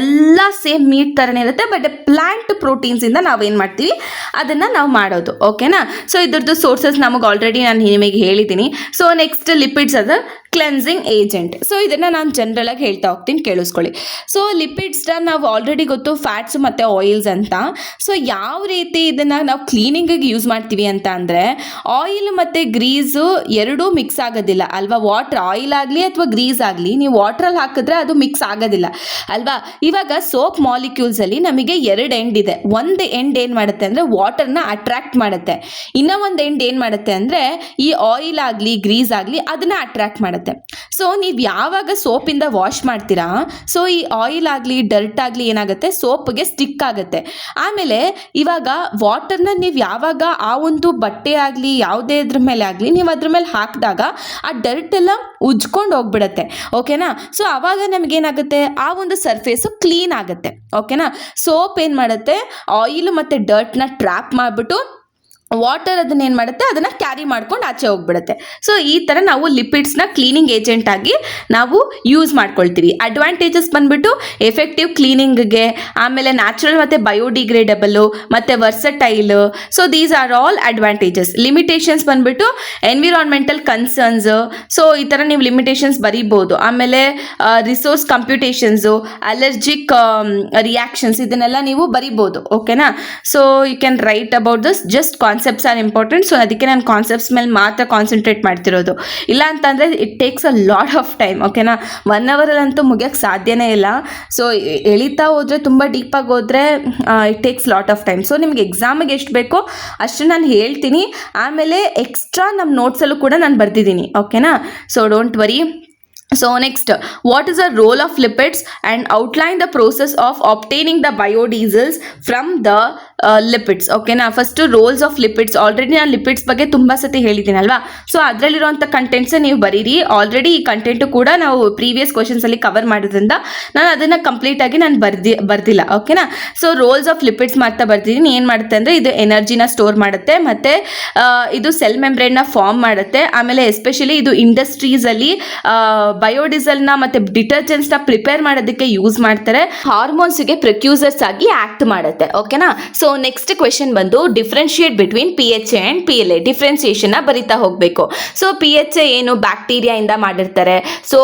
ಎಲ್ಲ ಸೇಮ್ ಮೀಟ್ ಥರನೇ ಇರುತ್ತೆ. ಬಟ್ ಪ್ಲ್ಯಾಂಟ್ ಪ್ರೋಟೀನ್ಸಿಂದ ನಾವೇನು ಮಾಡ್ತೀವಿ ಅದನ್ನು ನಾವು ಮಾಡೋದು. ಓಕೆನಾ. ಸೊ ಇದ್ರದ್ದು ಸೋರ್ಸಸ್ ನಮಗೆ ಆಲ್ರೆಡಿ ನಾನು ನಿಮಗೆ ಹೇಳಿದ್ದೀನಿ. ಸೊ ನೆಕ್ಸ್ಟ್ ಲಿಪಿಡ್ಸ್ ಅದ ಕ್ಲೆನ್ಸಿಂಗ್ ಏಜೆಂಟ್. ಸೊ ಇದನ್ನು ನಾನು ಜನರಲಾಗಿ ಹೇಳ್ತಾ ಹೋಗ್ತೀನಿ, ಕೇಳಿಸ್ಕೊಳ್ಳಿ. ಸೊ ಲಿಪಿಡ್ಸ್ನ ನಾವು ಆಲ್ರೆಡಿ ಗೊತ್ತು ಫ್ಯಾಟ್ಸ್ ಮತ್ತು ಆಯಿಲ್ಸ್ ಅಂತ. ಸೊ ಯಾವ ರೀತಿ ಇದನ್ನು ನಾವು ಕ್ಲೀನಿಂಗಿಗೆ ಯೂಸ್ ಮಾಡ್ತೀವಿ ಅಂತ ಅಂದರೆ, ಆಯಿಲ್ ಮತ್ತು ಗ್ರೀಸು ಎರಡೂ ಮಿಕ್ಸ್ ಆಗೋದಿಲ್ಲ ಅಲ್ವಾ. ಆಯಿಲ್ ಆಗಲಿ ಅಥವಾ ಗ್ರೀಸ್ ಆಗಲಿ ನೀವು ವಾಟ್ರಲ್ಲಿ ಹಾಕಿದ್ರೆ ಅದು ಮಿಕ್ಸ್ ಆಗೋದಿಲ್ಲ ಅಲ್ವಾ. ಇವಾಗ ಸೋಪ್ ಮಾಲಿಕ್ಯೂಲ್ಸಲ್ಲಿ ನಮಗೆ ಎರಡು ಎಂಡ್ ಇದೆ. ಒಂದು ಎಂಡ್ ಏನು ಮಾಡುತ್ತೆ ಅಂದರೆ ವಾಟರ್ನ ಅಟ್ರಾಕ್ಟ್ ಮಾಡುತ್ತೆ, ಇನ್ನೂ ಒಂದು ಎಂಡ್ ಏನು ಮಾಡುತ್ತೆ ಅಂದರೆ ಈ ಆಯಿಲ್ ಆಗಲಿ ಗ್ರೀಸ್ ಆಗಲಿ ಅದನ್ನು ಅಟ್ರಾಕ್ಟ್ ಮಾಡುತ್ತೆ. ಸೊ ನೀವು ಯಾವಾಗ ಸೋಪಿಂದ ವಾಶ್ ಮಾಡ್ತೀರಾ, ಸೊ ಈ ಆಯಿಲ್ ಆಗಲಿ ಡರ್ಟ್ ಆಗಲಿ ಏನಾಗುತ್ತೆ ಸೋಪ್ಗೆ ಸ್ಟಿಕ್ ಆಗುತ್ತೆ. ಆಮೇಲೆ ಇವಾಗ ವಾಟರ್ನ ನೀವು ಯಾವಾಗ ಆ ಒಂದು ಬಟ್ಟೆ ಆಗಲಿ ಯಾವುದೇ ಇದ್ರ ಮೇಲೆ ಆಗಲಿ ನೀವು ಅದ್ರ ಮೇಲೆ ಹಾಕಿದಾಗ ಆ ಡರ್ಟ್ ಎಲ್ಲ ಉಜ್ಕೊಂಡು ಹೋಗ್ಬಿಡತ್ತೆ. ಓಕೆನಾ. ಸೊ ಆವಾಗ ನಮಗೇನಾಗುತ್ತೆ ಆ ಒಂದು ಸರ್ಫೇಸು ಕ್ಲೀನ್ ಆಗುತ್ತೆ. ಓಕೆನಾ. ಸೋಪ್ ಏನು ಮಾಡುತ್ತೆ ಆಯಿಲ್ ಮತ್ತು ಡರ್ಟ್ನ ಟ್ರ್ಯಾಪ್ ಮಾಡಿಬಿಟ್ಟು ವಾಟರ್ ಅದನ್ನ ಏನು ಮಾಡುತ್ತೆ ಅದನ್ನು ಕ್ಯಾರಿ ಮಾಡ್ಕೊಂಡು ಆಚೆ ಹೋಗ್ಬಿಡುತ್ತೆ. ಸೊ ಈ ಥರ ನಾವು ಲಿಪಿಡ್ಸ್ನ ಕ್ಲೀನಿಂಗ್ ಏಜೆಂಟ್ ಆಗಿ ನಾವು ಯೂಸ್ ಮಾಡ್ಕೊಳ್ತೀವಿ. ಅಡ್ವಾಂಟೇಜಸ್ ಬಂದ್ಬಿಟ್ಟು ಎಫೆಕ್ಟಿವ್ ಕ್ಲೀನಿಂಗ್ಗೆ, ಆಮೇಲೆ ನ್ಯಾಚುರಲ್ ಮತ್ತು ಬಯೋಡಿಗ್ರೇಡಬಲ್ಲು ಮತ್ತು versatile. So these are all advantages. Limitations ಬಂದ್ಬಿಟ್ಟು ಎನ್ವಿರಾನ್ಮೆಂಟಲ್ ಕನ್ಸರ್ನ್ಸ್. ಸೊ ಈ ಥರ ನೀವು ಲಿಮಿಟೇಷನ್ಸ್ ಬರೀಬೋದು. ಆಮೇಲೆ ರಿಸೋರ್ಸ್ ಕಂಪ್ಯೂಟೇಷನ್ಸು, ಅಲರ್ಜಿಕ್ ರಿಯಾಕ್ಷನ್ಸ್ ಇದನ್ನೆಲ್ಲ ನೀವು ಬರೀಬೋದು. ಓಕೆನಾ. So you can write about this. Just concepts are important. So ಅದಕ್ಕೆ ನಾನು ಕಾನ್ಸೆಪ್ಟ್ಸ್ ಮೇಲೆ ಮಾತ್ರ ಕಾನ್ಸಂಟ್ರೇಟ್ ಮಾಡ್ತಿರೋದು. ಇಲ್ಲ ಅಂತಂದರೆ it takes a lot of time. ಓಕೆನಾ. 1 ಅವರಲ್ಲಂತೂ ಮುಗಿಯೋಕ್ಕೆ ಸಾಧ್ಯನೇ ಇಲ್ಲ. ಸೊ ಎಳಿತಾ ಹೋದರೆ ತುಂಬ ಡೀಪಾಗಿ ಹೋದರೆ it takes lot of time. So ನಿಮಗೆ ಎಕ್ಸಾಮಿಗೆ ಎಷ್ಟು ಬೇಕೋ ಅಷ್ಟು ನಾನು ಹೇಳ್ತೀನಿ. ಆಮೇಲೆ ಎಕ್ಸ್ಟ್ರಾ ನಮ್ಮ ನೋಟ್ಸಲ್ಲೂ ಕೂಡ ನಾನು ಬರೆದಿದ್ದೀನಿ. ಓಕೆನಾ. So don't worry. So next, what is the role of lipids and outline the process of obtaining the biodiesels from the lipids. ಓಕೆನಾ. First roles of lipids. Already ನಾನು ಲಿಪಿಡ್ಸ್ ಬಗ್ಗೆ ತುಂಬ ಸತಿ ಹೇಳಿದ್ದೀನಿ ಅಲ್ವಾ. ಸೊ ಅದರಲ್ಲಿರುವಂಥ ಕಂಟೆಂಟ್ಸ್ ನೀವು ಬರೀರಿ. ಆಲ್ರೆಡಿ ಈ ಕಂಟೆಂಟು ಕೂಡ ನಾವು ಪ್ರೀವಿಯಸ್ ಕ್ವಶನ್ಸಲ್ಲಿ ಕವರ್ ಮಾಡೋದ್ರಿಂದ ನಾನು ಅದನ್ನು ಕಂಪ್ಲೀಟಾಗಿ ನಾನು ಬರ್ದಿಲ್ಲ. ಓಕೆನಾ. ಸೊ ರೋಲ್ಸ್ ಆಫ್ ಲಿಪಿಡ್ಸ್ ಮಾತ್ರ ಬರ್ದಿದ್ದೀನಿ. ಏನು ಮಾಡುತ್ತೆ ಅಂದರೆ ಇದು ಎನರ್ಜಿನ ಸ್ಟೋರ್ ಮಾಡುತ್ತೆ, ಮತ್ತು ಇದು ಸೆಲ್ ಮೆಂಬ್ರೇನ್ನ ಫಾರ್ಮ್ ಮಾಡುತ್ತೆ. ಆಮೇಲೆ ಎಸ್ಪೆಷಲಿ ಇದು ಇಂಡಸ್ಟ್ರೀಸಲ್ಲಿ ಬಯೋಡೀಸೆಲ್ನ ಮತ್ತು ಡಿಟರ್ಜೆಂಟ್ಸ್ನ ಪ್ರಿಪೇರ್ ಮಾಡೋದಕ್ಕೆ ಯೂಸ್ ಮಾಡ್ತಾರೆ. ಹಾರ್ಮೋನ್ಸ್ಗೆ ಪ್ರೊಕ್ಯೂಸರ್ಸ್ ಆಗಿ ಆ್ಯಕ್ಟ್ ಮಾಡುತ್ತೆ. ಓಕೆನಾ. ಸೊ ನೆಕ್ಸ್ಟ್ ಕ್ವೆಶನ್ ಬಂದು differentiate between PHA and PLA. ಡಿಫ್ರೆನ್ಸಿಯೇಷನ್ನ ಬರಿತಾ ಹೋಗಬೇಕು. ಸೊ PHA ಏನು ಬ್ಯಾಕ್ಟೀರಿಯಾಯಿಂದ ಮಾಡಿರ್ತಾರೆ. ಸೊ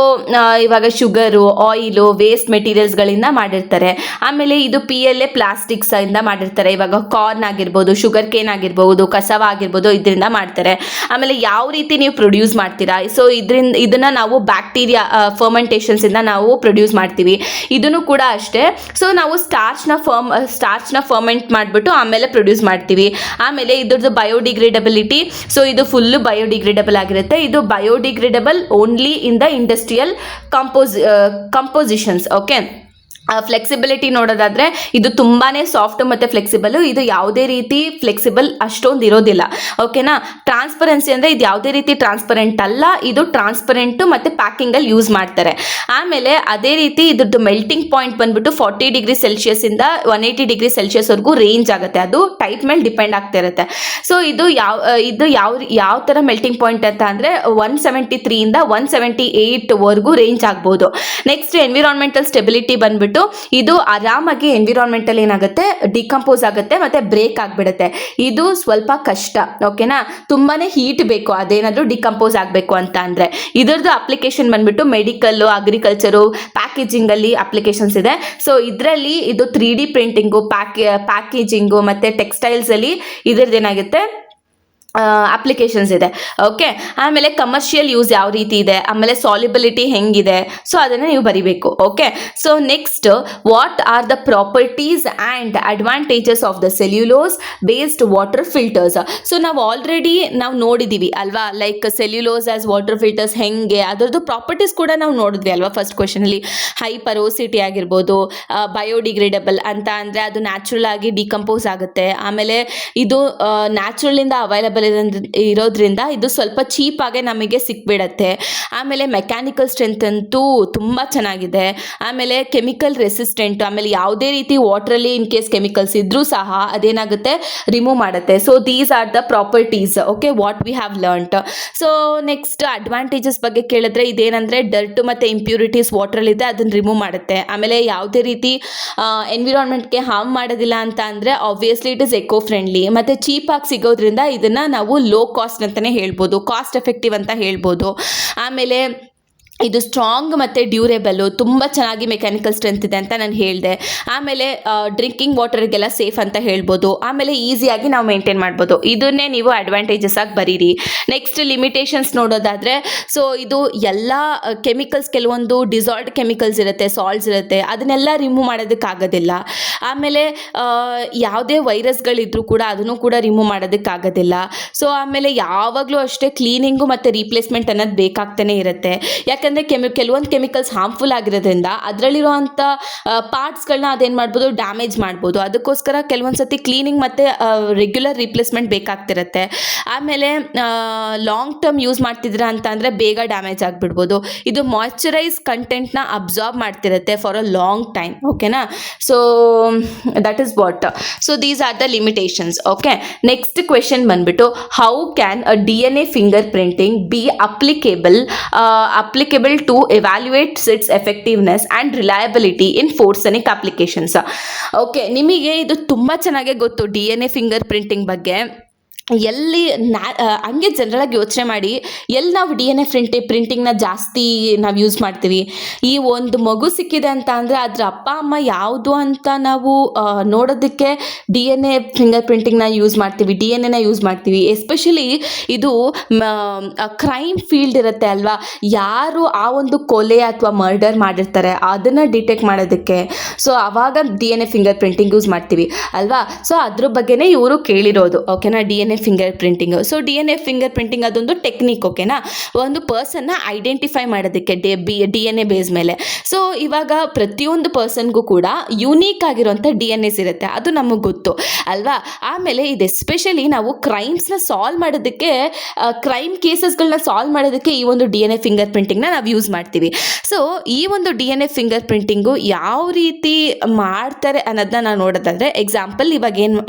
ಇವಾಗ ಶುಗರು, ಆಯಿಲು, ವೇಸ್ಟ್ ಮೆಟೀರಿಯಲ್ಸ್ಗಳಿಂದ ಮಾಡಿರ್ತಾರೆ. ಆಮೇಲೆ ಇದು PLA ಪ್ಲಾಸ್ಟಿಕ್ಸಿಂದ ಮಾಡಿರ್ತಾರೆ. ಇವಾಗ ಕಾರ್ನ್ ಆಗಿರ್ಬೋದು, ಶುಗರ್ ಕೇನ್ ಆಗಿರ್ಬೋದು, ಕಸವ ಆಗಿರ್ಬೋದು, ಇದರಿಂದ ಮಾಡ್ತಾರೆ. ಆಮೇಲೆ ಯಾವ ರೀತಿ ನೀವು ಪ್ರೊಡ್ಯೂಸ್ ಮಾಡ್ತೀರಾ, ಸೊ ಇದನ್ನು ನಾವು ಬ್ಯಾಕ್ಟೀರಿಯಾ ಫರ್ಮೆಂಟೇಷನ್ಸಿಂದ ನಾವು ಪ್ರೊಡ್ಯೂಸ್ ಮಾಡ್ತೀವಿ. ಇದನ್ನು ಕೂಡ ಅಷ್ಟೇ. ಸೊ ನಾವು ಸ್ಟಾರ್ಚ್ನ ಫರ್ಮೆಂಟ್ ಮಾಡಿಬಿಟ್ಟು ಆಮೇಲೆ ಪ್ರೊಡ್ಯೂಸ್ ಮಾಡ್ತೀವಿ. ಆಮೇಲೆ ಇದ್ರದ್ದು ಬಯೋಡಿಗ್ರೇಡಬಿಲಿಟಿ. ಸೊ ಇದು ಫುಲ್ಲು ಬಯೋಡಿಗ್ರೇಡಬಲ್ ಆಗಿರುತ್ತೆ. ಇದು biodegradable only in the industrial compositions. Okay. Flexibility ನೋಡೋದಾದರೆ ಇದು ತುಂಬಾ ಸಾಫ್ಟ್ ಮತ್ತು ಫ್ಲೆಕ್ಸಿಬಲು, ಇದು ಯಾವುದೇ ರೀತಿ ಫ್ಲೆಕ್ಸಿಬಲ್ ಅಷ್ಟೊಂದು ಇರೋದಿಲ್ಲ. ಓಕೆನಾ. ಟ್ರಾನ್ಸ್ಪರೆನ್ಸಿ ಅಂದರೆ ಇದು ಯಾವುದೇ ರೀತಿ ಟ್ರಾನ್ಸ್ಪರೆಂಟ್ ಅಲ್ಲ, ಇದು ಟ್ರಾನ್ಸ್ಪರೆಂಟು ಮತ್ತು ಪ್ಯಾಕಿಂಗಲ್ಲಿ ಯೂಸ್ ಮಾಡ್ತಾರೆ. ಆಮೇಲೆ ಅದೇ ರೀತಿ ಇದ್ರದ್ದು ಮೆಲ್ಟಿಂಗ್ ಪಾಯಿಂಟ್ ಬಂದ್ಬಿಟ್ಟು 40 ಡಿಗ್ರಿ ಸೆಲ್ಸಿಯಸ್ಸಿಂದ 180 ಡಿಗ್ರಿ ಸೆಲ್ಸಿಯಸ್ವರೆಗೂ ರೇಂಜ್ ಆಗುತ್ತೆ. ಅದು ಟೈಪ್ ಮೇಲೆ ಡಿಪೆಂಡ್ ಆಗ್ತಾ ಇರುತ್ತೆ. ಸೊ ಇದು ಯಾವ ಥರ ಮೆಲ್ಟಿಂಗ್ ಪಾಯಿಂಟ್ ಅಂತ ಅಂದರೆ 173ಇಂದ 178ವರೆಗೂ ರೇಂಜ್ ಆಗ್ಬೋದು. ನೆಕ್ಸ್ಟ್ ಎನ್ವಿರಾನ್ಮೆಂಟಲ್ ಸ್ಟೆಬಿಲಿಟಿ ಬಂದ್ಬಿಟ್ಟು ಇದು ಆರಾಮಾಗಿ ಎನ್ವಿರಾನ್ಮೆಂಟಲ್ ಏನಾಗುತ್ತೆ, ಡಿಕಂಪೋಸ್ ಆಗುತ್ತೆ ಮತ್ತೆ ಬ್ರೇಕ್ ಆಗಿಬಿಡುತ್ತೆ. ಇದು ಸ್ವಲ್ಪ ಕಷ್ಟ. ಓಕೆನಾ. ತುಂಬಾನೇ ಹೀಟ್ ಬೇಕು ಅದೇನಾದರೂ ಡಿಕಂಪೋಸ್ ಆಗಬೇಕು ಅಂತ ಅಂದರೆ. ಇದರದ್ದು ಅಪ್ಲಿಕೇಶನ್ ಬಂದ್ಬಿಟ್ಟು ಮೆಡಿಕಲ್ಲು, ಅಗ್ರಿಕಲ್ಚರು, ಪ್ಯಾಕೇಜಿಂಗಲ್ಲಿ ಅಪ್ಲಿಕೇಶನ್ಸ್ ಇದೆ. ಸೊ ಇದರಲ್ಲಿ ಇದು 3D ಪ್ರಿಂಟಿಂಗು, ಪ್ಯಾಕೇಜಿಂಗು ಮತ್ತು ಟೆಕ್ಸ್ಟೈಲ್ಸಲ್ಲಿ ಇದರದ್ದು ಏನಾಗುತ್ತೆ ಅಪ್ಲಿಕೇಶನ್ಸ್ ಇದೆ. ಓಕೆ. ಆಮೇಲೆ ಕಮರ್ಷಿಯಲ್ ಯೂಸ್ ಯಾವ ರೀತಿ ಇದೆ, ಆಮೇಲೆ ಸಾಲ್ಯುಬಿಲಿಟಿ ಹೆಂಗಿದೆ, ಸೊ ಅದನ್ನು ನೀವು ಬರಿಬೇಕು. Okay. So next, what are the properties and advantages of the cellulose based water filters. So ನಾವು ಆಲ್ರೆಡಿ ನೋಡಿದ್ದೀವಿ ಅಲ್ವಾ, like cellulose as water filters ಹೆಂಗೆ, ಅದರದ್ದು ಪ್ರಾಪರ್ಟೀಸ್ ಕೂಡ ನಾವು ನೋಡಿದ್ವಿ ಅಲ್ವಾ ಫಸ್ಟ್ ಕ್ವೆಶನಲ್ಲಿ. ಹೈ ಪರೋಸಿಟಿ ಆಗಿರ್ಬೋದು, ಬಯೋಡಿಗ್ರೇಡಬಲ್ ಅಂತ ಅಂದರೆ ಅದು ನ್ಯಾಚುರಲ್ ಆಗಿ ಡಿಕಂಪೋಸ್ ಆಗುತ್ತೆ. ಆಮೇಲೆ ಇದು ನ್ಯಾಚುರಲಿಂದ ಅವೈಲಬಲ್ ಇರೋದ್ರಿಂದ ಇದು ಸ್ವಲ್ಪ ಚೀಪಾಗೆ ನಮಗೆ ಸಿಕ್ಬಿಡತ್ತೆ. ಆಮೇಲೆ ಮೆಕ್ಯಾನಿಕಲ್ ಸ್ಟ್ರೆಂತ್ ಅಂತೂ ತುಂಬ ಚೆನ್ನಾಗಿದೆ. ಆಮೇಲೆ ಕೆಮಿಕಲ್ ರೆಸಿಸ್ಟೆಂಟ್, ಆಮೇಲೆ ಯಾವುದೇ ರೀತಿ ವಾಟ್ರಲ್ಲಿ ಇನ್ ಕೇಸ್ ಕೆಮಿಕಲ್ಸ್ ಇದ್ರೂ ಸಹ ಅದೇನಾಗುತ್ತೆ ರಿಮೂವ್ ಮಾಡುತ್ತೆ. So these are the properties. Okay, what we have learnt. So next advantages ಬಗ್ಗೆ ಕೇಳಿದ್ರೆ ಇದೇನಂದರೆ ಡರ್ಟು ಮತ್ತು ಇಂಪ್ಯೂರಿಟೀಸ್ ವಾಟ್ರಲ್ಲಿದೆ, ಅದನ್ನು ರಿಮೂವ್ ಮಾಡುತ್ತೆ. ಆಮೇಲೆ ಯಾವುದೇ ರೀತಿ ಎನ್ವಿರಾನ್ಮೆಂಟ್ಗೆ ಹಾರ್ಮ್ ಮಾಡೋದಿಲ್ಲ ಅಂತ ಅಂದರೆ obviously it is eco friendly ಮತ್ತು ಚೀಪಾಗಿ ಸಿಗೋದ್ರಿಂದ ಇದನ್ನು ನಾವು ಲೋ ಕಾಸ್ಟ್ ಅಂತಲೇ ಹೇಳ್ಬೋದು, ಕಾಸ್ಟ್ ಎಫೆಕ್ಟಿವ್ ಅಂತ ಹೇಳ್ಬೋದು. ಆಮೇಲೆ ಇದು ಸ್ಟ್ರಾಂಗ್ ಮತ್ತು ಡ್ಯೂರೇಬಲ್ಲು, ತುಂಬ ಚೆನ್ನಾಗಿ ಮೆಕ್ಯಾನಿಕಲ್ ಸ್ಟ್ರೆಂತ್ ಇದೆ ಅಂತ ನಾನು ಹೇಳಿದೆ. ಆಮೇಲೆ ಡ್ರಿಂಕಿಂಗ್ ವಾಟರ್ಗೆಲ್ಲ ಸೇಫ್ ಅಂತ ಹೇಳ್ಬೋದು. ಆಮೇಲೆ ಈಸಿಯಾಗಿ ನಾವು ಮೇಂಟೈನ್ ಮಾಡ್ಬೋದು. ಇದನ್ನೇ ನೀವು ಅಡ್ವಾಂಟೇಜಸ್ ಆಗಿ ಬರೀರಿ. ನೆಕ್ಸ್ಟ್ ಲಿಮಿಟೇಷನ್ಸ್ ನೋಡೋದಾದರೆ, ಸೊ ಇದು ಎಲ್ಲ ಕೆಮಿಕಲ್ಸ್, ಕೆಲವೊಂದು ಡಿಸಾಲ್ಡ್ ಕೆಮಿಕಲ್ಸ್ ಇರುತ್ತೆ, ಸಾಲ್ಟ್ಸ್ ಇರುತ್ತೆ, ಅದನ್ನೆಲ್ಲ ರಿಮೂವ್ ಮಾಡೋದಕ್ಕಾಗೋದಿಲ್ಲ. ಆಮೇಲೆ ಯಾವುದೇ ವೈರಸ್ಗಳಿದ್ರೂ ಕೂಡ ಅದನ್ನು ಕೂಡ ರಿಮೂವ್ ಮಾಡೋದಕ್ಕಾಗೋದಿಲ್ಲ. ಸೊ ಆಮೇಲೆ ಯಾವಾಗಲೂ ಅಷ್ಟೇ ಕ್ಲೀನಿಂಗು ಮತ್ತು ರೀಪ್ಲೇಸ್ಮೆಂಟ್ ಅನ್ನೋದು ಬೇಕಾಗ್ತಾನೆ ಇರುತ್ತೆ. ಯಾಕಂದರೆ ಕೆಲವೊಂದು ಕೆಮಿಕಲ್ಸ್ ಹಾರ್ಮ್ಫುಲ್ ಆಗಿರೋದ್ರಿಂದ ಅದರಲ್ಲಿರುವಂಥ ಪಾರ್ಟ್ಸ್ಗಳನ್ನ ಅದೇನು ಮಾಡ್ಬೋದು, ಡ್ಯಾಮೇಜ್ ಮಾಡ್ಬೋದು. ಅದಕ್ಕೋಸ್ಕರ ಕೆಲವೊಂದು ಸತಿ ಕ್ಲೀನಿಂಗ್ ಮತ್ತು ರೆಗ್ಯುಲರ್ ರೀಪ್ಲೇಸ್ಮೆಂಟ್ ಬೇಕಾಗ್ತಿರುತ್ತೆ. ಆಮೇಲೆ ಲಾಂಗ್ ಟರ್ಮ್ ಯೂಸ್ ಮಾಡ್ತಿದ್ದೀರಾ ಅಂತ ಅಂದರೆ ಬೇಗ ಡ್ಯಾಮೇಜ್ ಆಗಿಬಿಡ್ಬೋದು. ಇದು ಮಾಯ್ಚರೈಸ್ ಕಂಟೆಂಟ್ನ ಅಬ್ಸಾರ್ಬ್ ಮಾಡ್ತಿರುತ್ತೆ ಫಾರ್ ಅ ಲಾಂಗ್ ಟೈಮ್. ಓಕೆನಾ. So that is what. So these are the limitations. Okay. Next question ಬಂದ್ಬಿಟ್ಟು, how can a DNA fingerprinting be applicable to evaluate its effectiveness and reliability in forensic applications. Okay, ನಿಮಗೆ ಇದು ತುಂಬ ಚೆನ್ನಾಗೇ ಗೊತ್ತು DNA finger printing ಬಗ್ಗೆ. ಎಲ್ಲಿ ಹಂಗೆ ಜನರಲಾಗಿ ಯೋಚನೆ ಮಾಡಿ, ಎಲ್ಲಿ ನಾವು DNA ಪ್ರಿಂಟಿಂಗ್ನ ಜಾಸ್ತಿ ನಾವು ಯೂಸ್ ಮಾಡ್ತೀವಿ. ಈ ಒಂದು ಮಗು ಸಿಕ್ಕಿದೆ ಅಂತ ಅಂದರೆ ಅದ್ರ ಅಪ್ಪ ಅಮ್ಮ ಯಾವುದು ಅಂತ ನಾವು ನೋಡೋದಕ್ಕೆ DNA ಫಿಂಗರ್ ಪ್ರಿಂಟಿಂಗ್ನ ಯೂಸ್ ಮಾಡ್ತೀವಿ, DNA ಯೂಸ್ ಮಾಡ್ತೀವಿ. ಎಸ್ಪೆಷಲಿ ಇದು ಕ್ರೈಮ್ ಫೀಲ್ಡ್ ಇರುತ್ತೆ ಅಲ್ವಾ, ಯಾರು ಆ ಒಂದು ಕೊಲೆ ಅಥವಾ ಮರ್ಡರ್ ಮಾಡಿರ್ತಾರೆ ಅದನ್ನು ಡಿಟೆಕ್ಟ್ ಮಾಡೋದಕ್ಕೆ. ಸೊ ಆವಾಗ DNA ಫಿಂಗರ್ ಪ್ರಿಂಟಿಂಗ್ ಯೂಸ್ ಮಾಡ್ತೀವಿ ಅಲ್ವಾ. ಸೊ ಅದ್ರ ಬಗ್ಗೆನೇ ಇವರು ಕೇಳಿರೋದು. ಓಕೆನಾ. DNA finger printing. So DNA finger printing ಅದೊಂದು ಟೆಕ್ನಿಕ್. ಓಕೆನಾ. ಒಂದು ಪರ್ಸನ್ನ ಐಡೆಂಟಿಫೈ ಮಾಡೋದಕ್ಕೆ DNA ಬೇಸ್ ಮೇಲೆ. ಸೊ ಇವಾಗ ಪ್ರತಿಯೊಂದು ಪರ್ಸನ್ಗೂ ಕೂಡ ಯುನೀಕ್ ಆಗಿರುವಂಥ DNAs ಇರುತ್ತೆ, ಅದು ನಮಗೆ ಗೊತ್ತು ಅಲ್ವಾ. ಆಮೇಲೆ ಇದು ಎಸ್ಪೆಷಲಿ ನಾವು ಕ್ರೈಮ್ಸ್ನ ಸಾಲ್ವ್ ಮಾಡೋದಕ್ಕೆ, ಕ್ರೈಮ್ ಕೇಸಸ್ಗಳನ್ನ ಸಾಲ್ವ್ ಮಾಡೋದಕ್ಕೆ ಈ ಒಂದು DNA ಫಿಂಗರ್ ಪ್ರಿಂಟಿಂಗ್ನ ನಾವು ಯೂಸ್ ಮಾಡ್ತೀವಿ. ಸೊ ಈ ಒಂದು DNA ಫಿಂಗರ್ ಪ್ರಿಂಟಿಂಗು ಯಾವ ರೀತಿ ಮಾಡ್ತಾರೆ ಅನ್ನೋದನ್ನ ನಾವು ನೋಡೋದಾದರೆ, ಎಕ್ಸಾಂಪಲ್ ಇವಾಗ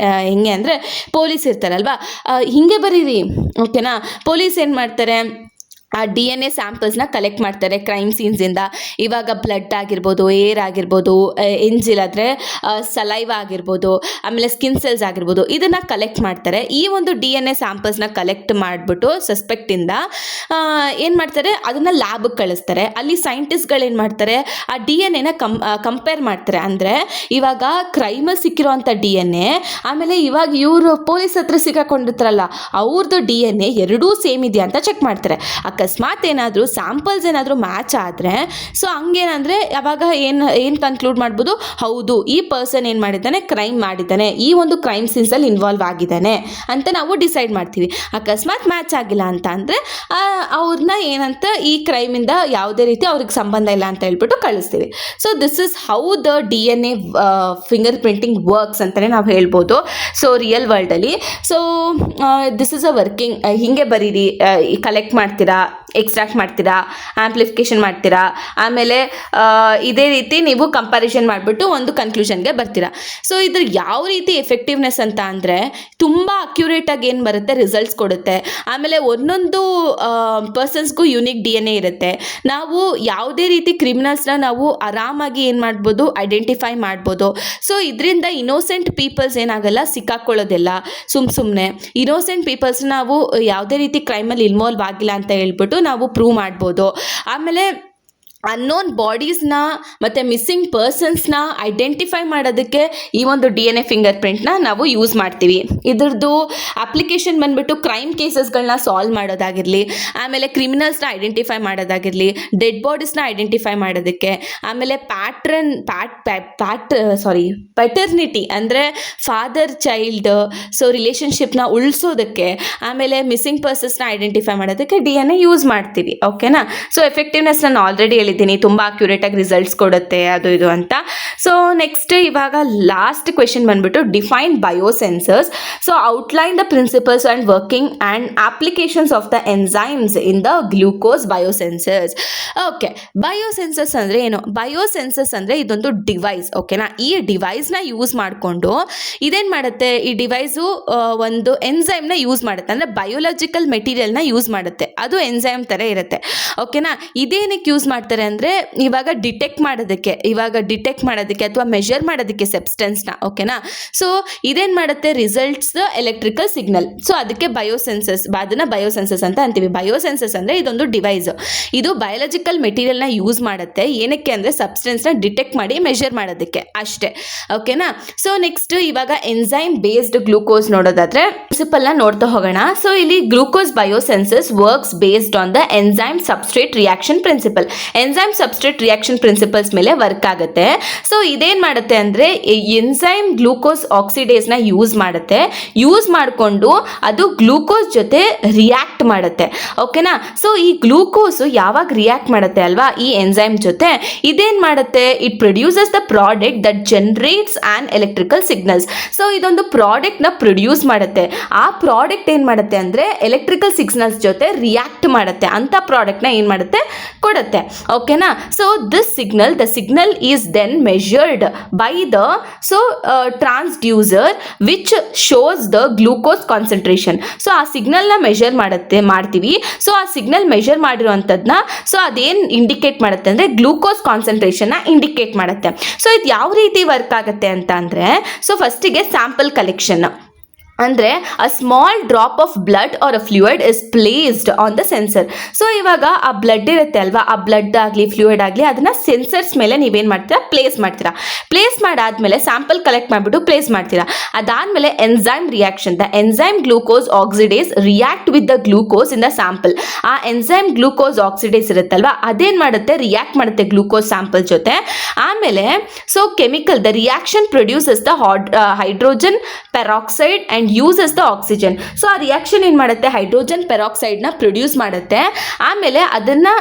ಹೆಂಗೆ ಅಂದರೆ ಪೊಲೀಸ್ ಇರ್ತಾರಲ್ವಾ, ಹಿಂಗೆ ಬರೀರಿ. ಓಕೆನಾ. ಪೊಲೀಸ್ ಏನು ಮಾಡ್ತಾರೆ, ಆ DNA ಸ್ಯಾಂಪಲ್ಸ್ನ ಕಲೆಕ್ಟ್ ಮಾಡ್ತಾರೆ ಕ್ರೈಮ್ ಸೀನ್ಸಿಂದ. ಇವಾಗ ಬ್ಲಡ್ ಆಗಿರ್ಬೋದು, ಏರ್ ಆಗಿರ್ಬೋದು, ಎಂಜಿಲ್ ಆದರೆ ಸಲೈವ ಆಗಿರ್ಬೋದು, ಆಮೇಲೆ ಸ್ಕಿನ್ ಸೆಲ್ಸ್ ಆಗಿರ್ಬೋದು, ಇದನ್ನು ಕಲೆಕ್ಟ್ ಮಾಡ್ತಾರೆ. ಈ ಒಂದು DNA ಸ್ಯಾಂಪಲ್ಸ್ನ ಕಲೆಕ್ಟ್ ಮಾಡಿಬಿಟ್ಟು ಸಸ್ಪೆಕ್ಟಿಂದ ಏನು ಮಾಡ್ತಾರೆ, ಅದನ್ನು ಲ್ಯಾಬ್ಗೆ ಕಳಿಸ್ತಾರೆ. ಅಲ್ಲಿ ಸೈಂಟಿಸ್ಟ್ಗಳು ಏನು ಮಾಡ್ತಾರೆ, ಆ DNAನ ಕಂಪೇರ್ ಮಾಡ್ತಾರೆ. ಅಂದರೆ ಇವಾಗ ಕ್ರೈಮಲ್ಲಿ ಸಿಕ್ಕಿರೋವಂಥ DNA, ಆಮೇಲೆ ಇವಾಗ ಇವರು ಪೊಲೀಸ್ ಹತ್ರ ಸಿಕ್ಕಾಕೊಂಡಿರ್ತಾರಲ್ಲ ಅವ್ರದ್ದು DNA ಎರಡೂ ಸೇಮ್ ಇದೆಯಾ ಅಂತ ಚೆಕ್ ಮಾಡ್ತಾರೆ. ಅಕಸ್ಮಾತ್ ಏನಾದರೂ ಸ್ಯಾಂಪಲ್ಸ್ ಏನಾದರೂ ಮ್ಯಾಚ್ ಆದರೆ ಸೊ ಹಂಗೇನಂದರೆ ಅವಾಗ ಏನು ಕನ್ಕ್ಲೂಡ್ ಮಾಡ್ಬೋದು, ಹೌದು ಈ ಪರ್ಸನ್ ಏನು ಮಾಡಿದ್ದಾನೆ, ಕ್ರೈಮ್ ಮಾಡಿದ್ದಾನೆ, ಈ ಒಂದು ಕ್ರೈಮ್ ಸೀನ್ಸಲ್ಲಿ ಇನ್ವಾಲ್ವ್ ಆಗಿದ್ದಾನೆ ಅಂತ ನಾವು ಡಿಸೈಡ್ ಮಾಡ್ತೀವಿ. ಅಕಸ್ಮಾತ್ ಮ್ಯಾಚ್ ಆಗಿಲ್ಲ ಅಂತ ಅಂದರೆ ಅವ್ರನ್ನ ಏನಂತ ಈ ಕ್ರೈಮಿಂದ ಯಾವುದೇ ರೀತಿ ಅವ್ರಿಗೆ ಸಂಬಂಧ ಇಲ್ಲ ಅಂತ ಹೇಳ್ಬಿಟ್ಟು ಕಳಿಸ್ತೀವಿ. So this is how the DNA fingerprinting works ಅಂತಲೇ ನಾವು ಹೇಳ್ಬೋದು. ಸೊ ರಿಯಲ್ ವರ್ಲ್ಡಲ್ಲಿ so this is a working. ಹೀಗೆ ಬರೀರಿ, ಕಲೆಕ್ಟ್ ಮಾಡ್ತೀರಾ, ಎಕ್ಸ್ಟ್ರಾಕ್ಟ್ ಮಾಡ್ತೀರಾ, ಆಂಪ್ಲಿಫಿಕೇಶನ್ ಮಾಡ್ತೀರಾ, ಆಮೇಲೆ ಇದೇ ರೀತಿ ನೀವು ಕಂಪ್ಯಾರಿಸನ್ ಮಾಡಿಬಿಟ್ಟು ಒಂದು ಕನ್ಕ್ಲೂಷನ್ಗೆ ಬರ್ತೀರಾ. ಸೊ ಇದ್ರ ಯಾವ ರೀತಿ ಎಫೆಕ್ಟಿವ್ನೆಸ್ ಅಂತ ಅಂದರೆ ತುಂಬ ಅಕ್ಯುರೇಟಾಗಿ ಏನು ಬರುತ್ತೆ, ರಿಸಲ್ಟ್ಸ್ ಕೊಡುತ್ತೆ. ಆಮೇಲೆ ಒಂದೊಂದು ಪರ್ಸನ್ಸ್ಗೂ ಯುನಿಕ್ DNA ಇರುತ್ತೆ. ನಾವು ಯಾವುದೇ ರೀತಿ ಕ್ರಿಮಿನಲ್ಸ್ನ ನಾವು ಆರಾಮಾಗಿ ಏನು ಮಾಡ್ಬೋದು, ಐಡೆಂಟಿಫೈ ಮಾಡ್ಬೋದು. ಸೊ ಇದರಿಂದ ಇನೋಸೆಂಟ್ ಪೀಪಲ್ಸ್ ಏನಾಗಲ್ಲ, ಸಿಕ್ಕಾಕೊಳ್ಳೋದಿಲ್ಲ ಸುಮ್ಮನೆ. ಇನೋಸೆಂಟ್ ಪೀಪಲ್ಸ್ ನಾವು ಯಾವುದೇ ರೀತಿ ಕ್ರೈಮಲ್ಲಿ ಇನ್ವಾಲ್ವ್ ಆಗಿಲ್ಲ ಅಂತ ಹೇಳ್ಬಿಟ್ಟು ನಾವು ಪ್ರೂವ್ ಮಾಡ್ಬೋದು. ಆಮೇಲೆ ಅನ್ನೋನ್ ಬಾಡೀಸ್ನ ಮತ್ತು ಮಿಸ್ಸಿಂಗ್ ಪರ್ಸನ್ಸ್ನ ಐಡೆಂಟಿಫೈ ಮಾಡೋದಕ್ಕೆ ಈ ಒಂದು DNA ಫಿಂಗರ್ ಪ್ರಿಂಟ್ನ ನಾವು ಯೂಸ್ ಮಾಡ್ತೀವಿ. ಇದ್ರದ್ದು ಅಪ್ಲಿಕೇಶನ್ ಬಂದುಬಿಟ್ಟು ಕ್ರೈಮ್ ಕೇಸಸ್ಗಳನ್ನ ಸಾಲ್ವ್ ಮಾಡೋದಾಗಿರಲಿ, ಆಮೇಲೆ ಕ್ರಿಮಿನಲ್ಸ್ನ ಐಡೆಂಟಿಫೈ ಮಾಡೋದಾಗಿರಲಿ, ಡೆಡ್ ಬಾಡೀಸ್ನ ಐಡೆಂಟಿಫೈ ಮಾಡೋದಕ್ಕೆ, ಆಮೇಲೆ ಪ್ಯಾಟರ್ನಿಟಿ ಅಂದರೆ ಫಾದರ್ ಚೈಲ್ಡ್ ಸೊ ರಿಲೇಷನ್ಶಿಪ್ನ ಉಳಿಸೋದಕ್ಕೆ, ಆಮೇಲೆ ಮಿಸ್ಸಿಂಗ್ ಪರ್ಸನ್ಸ್ನ ಐಡೆಂಟಿಫೈ ಮಾಡೋದಕ್ಕೆ DNA ಯೂಸ್ ಮಾಡ್ತೀವಿ. ಓಕೆನಾ? ಸೊ ಎಫೆಕ್ಟಿವ್ನೆಸ್ ನಾನು ಆಲ್ರೆಡಿ ಹೇಳಿದ್ದೀನಿ, ತುಂಬ ಅಕ್ಯುರೇಟಾಗಿ ರಿಸಲ್ಟ್ಸ್ ಕೊಡುತ್ತೆ ಅದು ಇದು ಅಂತ. ಸೊ ನೆಕ್ಸ್ಟ್ ಇವಾಗ ಲಾಸ್ಟ್ ಕ್ವೆಶನ್ ಬಂದ್ಬಿಟ್ಟು define biosensors. So outline the principles and working and applications of the enzymes in the glucose biosensors. Okay, biosensors ಅಂದರೆ ಏನು? ಬಯೋಸೆನ್ಸರ್ಸ್ ಅಂದರೆ ಇದೊಂದು ಡಿವೈಸ್. ಓಕೆನಾ? ಈ ಡಿವೈಸ್ನ ಯೂಸ್ ಮಾಡಿಕೊಂಡು ಇದೇನು ಮಾಡುತ್ತೆ, ಈ ಡಿವೈಸು ಒಂದು ಎನ್ಸೈಮ್ನ ಯೂಸ್ ಮಾಡುತ್ತೆ, ಅಂದರೆ ಬಯೋಲಾಜಿಕಲ್ ಮೆಟೀರಿಯಲ್ನ ಯೂಸ್ ಮಾಡುತ್ತೆ. ಅದು ಎನ್ಸೈಮ್ ಥರ ಇರುತ್ತೆ. ಓಕೆನಾ? ಇದೇನಕ್ಕೆ ಯೂಸ್ ಮಾಡ್ತಾರೆ ಅಂದರೆ ಇವಾಗ ಡಿಟೆಕ್ಟ್ ಮಾಡೋದಕ್ಕೆ ಅಥವಾ ಮೆಷರ್ ಮಾಡೋದಕ್ಕೆ ಸಬ್ಸ್ಟೆನ್ಸ್ನ. ಓಕೆನಾ? ಸೊ ಇದೇನು ಮಾಡುತ್ತೆ, ರಿಸಲ್ಟ್ಸ್ ಎಲೆಕ್ಟ್ರಿಕಲ್ ಸಿಗ್ನಲ್. ಸೊ ಅದಕ್ಕೆ ಅದನ್ನು ಬಯೋಸೆನ್ಸಸ್ ಅಂತ ಅಂತೀವಿ. ಬಯೋಸೆನ್ಸಸ್ ಅಂದರೆ ಇದೊಂದು ಡಿವೈಸ್, ಇದು ಬಯೋಲಾಜಿಕಲ್ ಮೆಟೀರಿಯಲ್ನ ಯೂಸ್ ಮಾಡುತ್ತೆ. ಏನಕ್ಕೆ ಅಂದರೆ ಸಬ್ಸ್ಟೆನ್ಸ್ನ ಡಿಟೆಕ್ಟ್ ಮಾಡಿ ಮೆಷರ್ ಮಾಡೋದಕ್ಕೆ ಅಷ್ಟೇ. ಓಕೆನಾ? ಸೊ ನೆಕ್ಸ್ಟ್ ಇವಾಗ ಎನ್ಸೈಮ್ ಬೇಸ್ಡ್ ಗ್ಲೂಕೋಸ್ ನೋಡೋದಾದ್ರೆ ಪ್ರಿನ್ಸಿಪಲ್ನ ನೋಡ್ತಾ ಹೋಗೋಣ. ಸೊ ಇಲ್ಲಿ glucose biosensors works based on the enzyme substrate reaction principle. Enzyme substrate reaction principles ಮೇಲೆ ವರ್ಕ್ ಆಗುತ್ತೆ. ಸೊ ಇದೇನು ಮಾಡುತ್ತೆ ಅಂದರೆ ಎನ್ಸೈಮ್ ಗ್ಲೂಕೋಸ್ ಆಕ್ಸಿಡೇಸ್ನ ಯೂಸ್ ಮಾಡುತ್ತೆ. ಯೂಸ್ ಮಾಡಿಕೊಂಡು ಅದು ಗ್ಲೂಕೋಸ್ ಜೊತೆ ರಿಯಾಕ್ಟ್ ಮಾಡುತ್ತೆ. ಓಕೆನಾ? ಸೊ ಈ ಗ್ಲೂಕೋಸು ಯಾವಾಗ ರಿಯಾಕ್ಟ್ ಮಾಡುತ್ತೆ ಅಲ್ವಾ ಈ ಎನ್ಸೈಮ್ ಜೊತೆ, ಇದೇನು ಮಾಡುತ್ತೆ, it produces the product that generates an electrical signals. So ಇದೊಂದು ಪ್ರಾಡಕ್ಟ್ನ ಪ್ರೊಡ್ಯೂಸ್ ಮಾಡುತ್ತೆ. ಆ ಪ್ರಾಡಕ್ಟ್ ಏನು ಮಾಡುತ್ತೆ ಅಂದರೆ ಎಲೆಕ್ಟ್ರಿಕಲ್ ಸಿಗ್ನಲ್ಸ್ ಜೊತೆ ರಿಯಾಕ್ಟ್ ಮಾಡುತ್ತೆ. ಅಂಥ ಪ್ರಾಡಕ್ಟ್ನ ಏನು ಮಾಡುತ್ತೆ, ಕೊಡುತ್ತೆ. ಓಕೆನಾ? So the signal is then measured by the transducer which shows the glucose concentration. So ಆ ಸಿಗ್ನಲ್ನ ಮೆಷರ್ ಮಾಡ್ತೀವಿ. ಸೊ ಆ ಸಿಗ್ನಲ್ ಮೆಷರ್ ಮಾಡಿರುವಂಥದ್ದನ್ನ ಸೊ ಅದೇನು ಇಂಡಿಕೇಟ್ ಮಾಡುತ್ತೆ ಅಂದರೆ ಗ್ಲೂಕೋಸ್ ಕಾನ್ಸಂಟ್ರೇಷನ್ನ ಇಂಡಿಕೇಟ್ ಮಾಡುತ್ತೆ. ಸೊ ಇದು ಯಾವ ರೀತಿ ವರ್ಕ್ ಆಗುತ್ತೆ ಅಂತ ಅಂದರೆ, ಸೊ ಫಸ್ಟಿಗೆ ಸ್ಯಾಂಪಲ್ ಕಲೆಕ್ಷನ್ ಅಂದರೆ a small drop of blood or a fluid is placed on the sensor. So ಇವಾಗ ಆ ಬ್ಲಡ್ ಇರುತ್ತೆ ಅಲ್ವಾ, ಆ ಬ್ಲಡ್ ಆಗಲಿ ಫ್ಲೂಯಿಡ್ ಆಗಲಿ ಅದನ್ನು ಸೆನ್ಸರ್ಸ್ ಮೇಲೆ ನೀವೇನು ಮಾಡ್ತೀರಾ, ಪ್ಲೇಸ್ ಮಾಡ್ತೀರಾ. ಪ್ಲೇಸ್ ಮಾಡಾದ್ಮೇಲೆ ಸ್ಯಾಂಪಲ್ ಕಲೆಕ್ಟ್ ಮಾಡಿಬಿಟ್ಟು ಪ್ಲೇಸ್ ಮಾಡ್ತೀರಾ. ಅದಾದಮೇಲೆ enzyme reaction, the enzyme glucose oxidase react with the glucose in the sample. ಆ ಎನ್ಸೈಮ್ ಗ್ಲೂಕೋಸ್ ಆಕ್ಸಿಡೇಸ್ ಇರುತ್ತಲ್ವಾ ಅದೇನು ಮಾಡುತ್ತೆ, ರಿಯಾಕ್ಟ್ ಮಾಡುತ್ತೆ ಗ್ಲೂಕೋಸ್ ಸ್ಯಾಂಪಲ್ ಜೊತೆ. ಆಮೇಲೆ so chemical, the reaction produces the hydrogen peroxide and uses the oxygen. So ಆ reaction ಏನು ಮಾಡುತ್ತೆ, ಹೈಡ್ರೋಜನ್ ಪೆರಾಕ್ಸೈಡ್ನ ಪ್ರೊಡ್ಯೂಸ್ ಮಾಡುತ್ತೆ. ಆಮೇಲೆ ಅದನ್ನು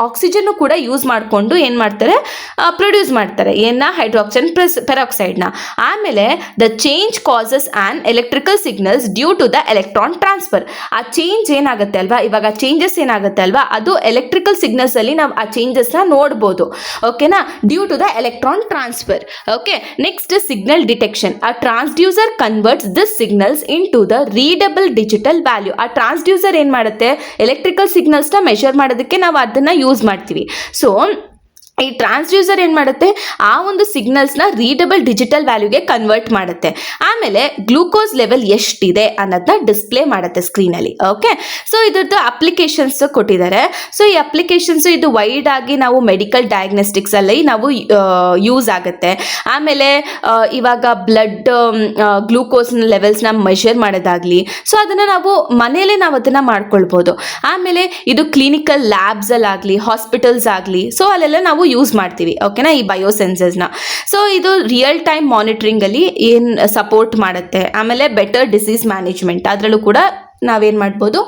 ಆಕ್ಸಿಜನ್ನು ಕೂಡ ಯೂಸ್ ಮಾಡಿಕೊಂಡು ಏನು ಮಾಡ್ತಾರೆ, ಪ್ರೊಡ್ಯೂಸ್ ಮಾಡ್ತಾರೆ ಹೈಡ್ರೋಜನ್ ಪೆರಾಕ್ಸೈಡ್ನ. ಆಮೇಲೆ the change causes an electrical signals due to the electron transfer. ಆ ಚೇಂಜ್ ಏನಾಗುತ್ತೆ ಅಲ್ವಾ, ಇವಾಗ ಚೇಂಜಸ್ ಏನಾಗುತ್ತೆ ಅಲ್ವಾ, ಅದು ಎಲೆಕ್ಟ್ರಿಕಲ್ ಸಿಗ್ನಲ್ಸಲ್ಲಿ ನಾವು ಆ ಚೇಂಜಸ್ನ ನೋಡ್ಬೋದು. ಓಕೆನಾ? Due to the electron transfer. Okay, next signal detection. ಆ transducer converts this signals into the readable digital value. ಆ ಟ್ರಾನ್ಸ್ಡ್ಯೂಸರ್ ಏನು ಮಾಡುತ್ತೆ, ಎಲೆಕ್ಟ್ರಿಕಲ್ ಸಿಗ್ನಲ್ಸ್ನ ಮೆಷರ್ ಮಾಡೋದಕ್ಕೆ ನಾವು ಅದನ್ನು ಯೂಸ್ ಮಾಡ್ತೀವಿ. ಸೊ ಈ ಟ್ರಾನ್ಸ್ಡ್ಯೂಸರ್ ಏನು ಮಾಡುತ್ತೆ, ಆ ಒಂದು ಸಿಗ್ನಲ್ಸ್ನ ರೀಡಬಲ್ ಡಿಜಿಟಲ್ ವ್ಯಾಲ್ಯೂಗೆ ಕನ್ವರ್ಟ್ ಮಾಡುತ್ತೆ. ಆಮೇಲೆ ಗ್ಲೂಕೋಸ್ ಲೆವೆಲ್ ಎಷ್ಟಿದೆ ಅನ್ನೋದನ್ನ ಡಿಸ್ಪ್ಲೇ ಮಾಡುತ್ತೆ ಸ್ಕ್ರೀನಲ್ಲಿ. ಓಕೆ, ಸೊ ಇದ್ರದ್ದು ಅಪ್ಲಿಕೇಶನ್ಸ್ ಕೊಟ್ಟಿದ್ದಾರೆ. ಸೊ ಈ ಅಪ್ಲಿಕೇಶನ್ಸ್ ಇದು ವೈಡ್ ಆಗಿ ನಾವು ಮೆಡಿಕಲ್ ಡಯಾಗ್ನೋಸ್ಟಿಕ್ಸ್ ಅಲ್ಲಿ ನಾವು ಯೂಸ್ ಆಗುತ್ತೆ. ಆಮೇಲೆ ಇವಾಗ ಬ್ಲಡ್ ಗ್ಲೂಕೋಸ್ ಲೆವೆಲ್ಸ್ನ ಮೆಷರ್ ಮಾಡೋದಾಗ್ಲಿ, ಸೊ ಅದನ್ನು ನಾವು ಮನೇಲೆ ನಾವು ಅದನ್ನು ಮಾಡ್ಕೊಳ್ಬೋದು. ಆಮೇಲೆ ಇದು ಕ್ಲಿನಿಕಲ್ ಲ್ಯಾಬ್ಸಲ್ಲಾಗಲಿ ಹಾಸ್ಪಿಟಲ್ಸ್ ಆಗಲಿ, ಸೊ ಅಲ್ಲೆಲ್ಲ ನಾವು ಯೂಸ್ ಮಾಡ್ತೀವಿ. ಓಕೆನಾ, ಈ ಬಯೋಸೆನ್ಸರ್ಸ್ನ. ಸೊ ಇದು ರಿಯಲ್ ಟೈಮ್ ಮಾನಿಟ್ರಿಂಗಲ್ಲಿ ಏನು ಸಪೋರ್ಟ್ ಮಾಡುತ್ತೆ. ಆಮೇಲೆ ಬೆಟರ್ ಡಿಸೀಸ್ ಮ್ಯಾನೇಜ್ಮೆಂಟ್ ಅದರಲ್ಲೂ ಕೂಡ ನಾವೇನು ಮಾಡ್ಬೋದು,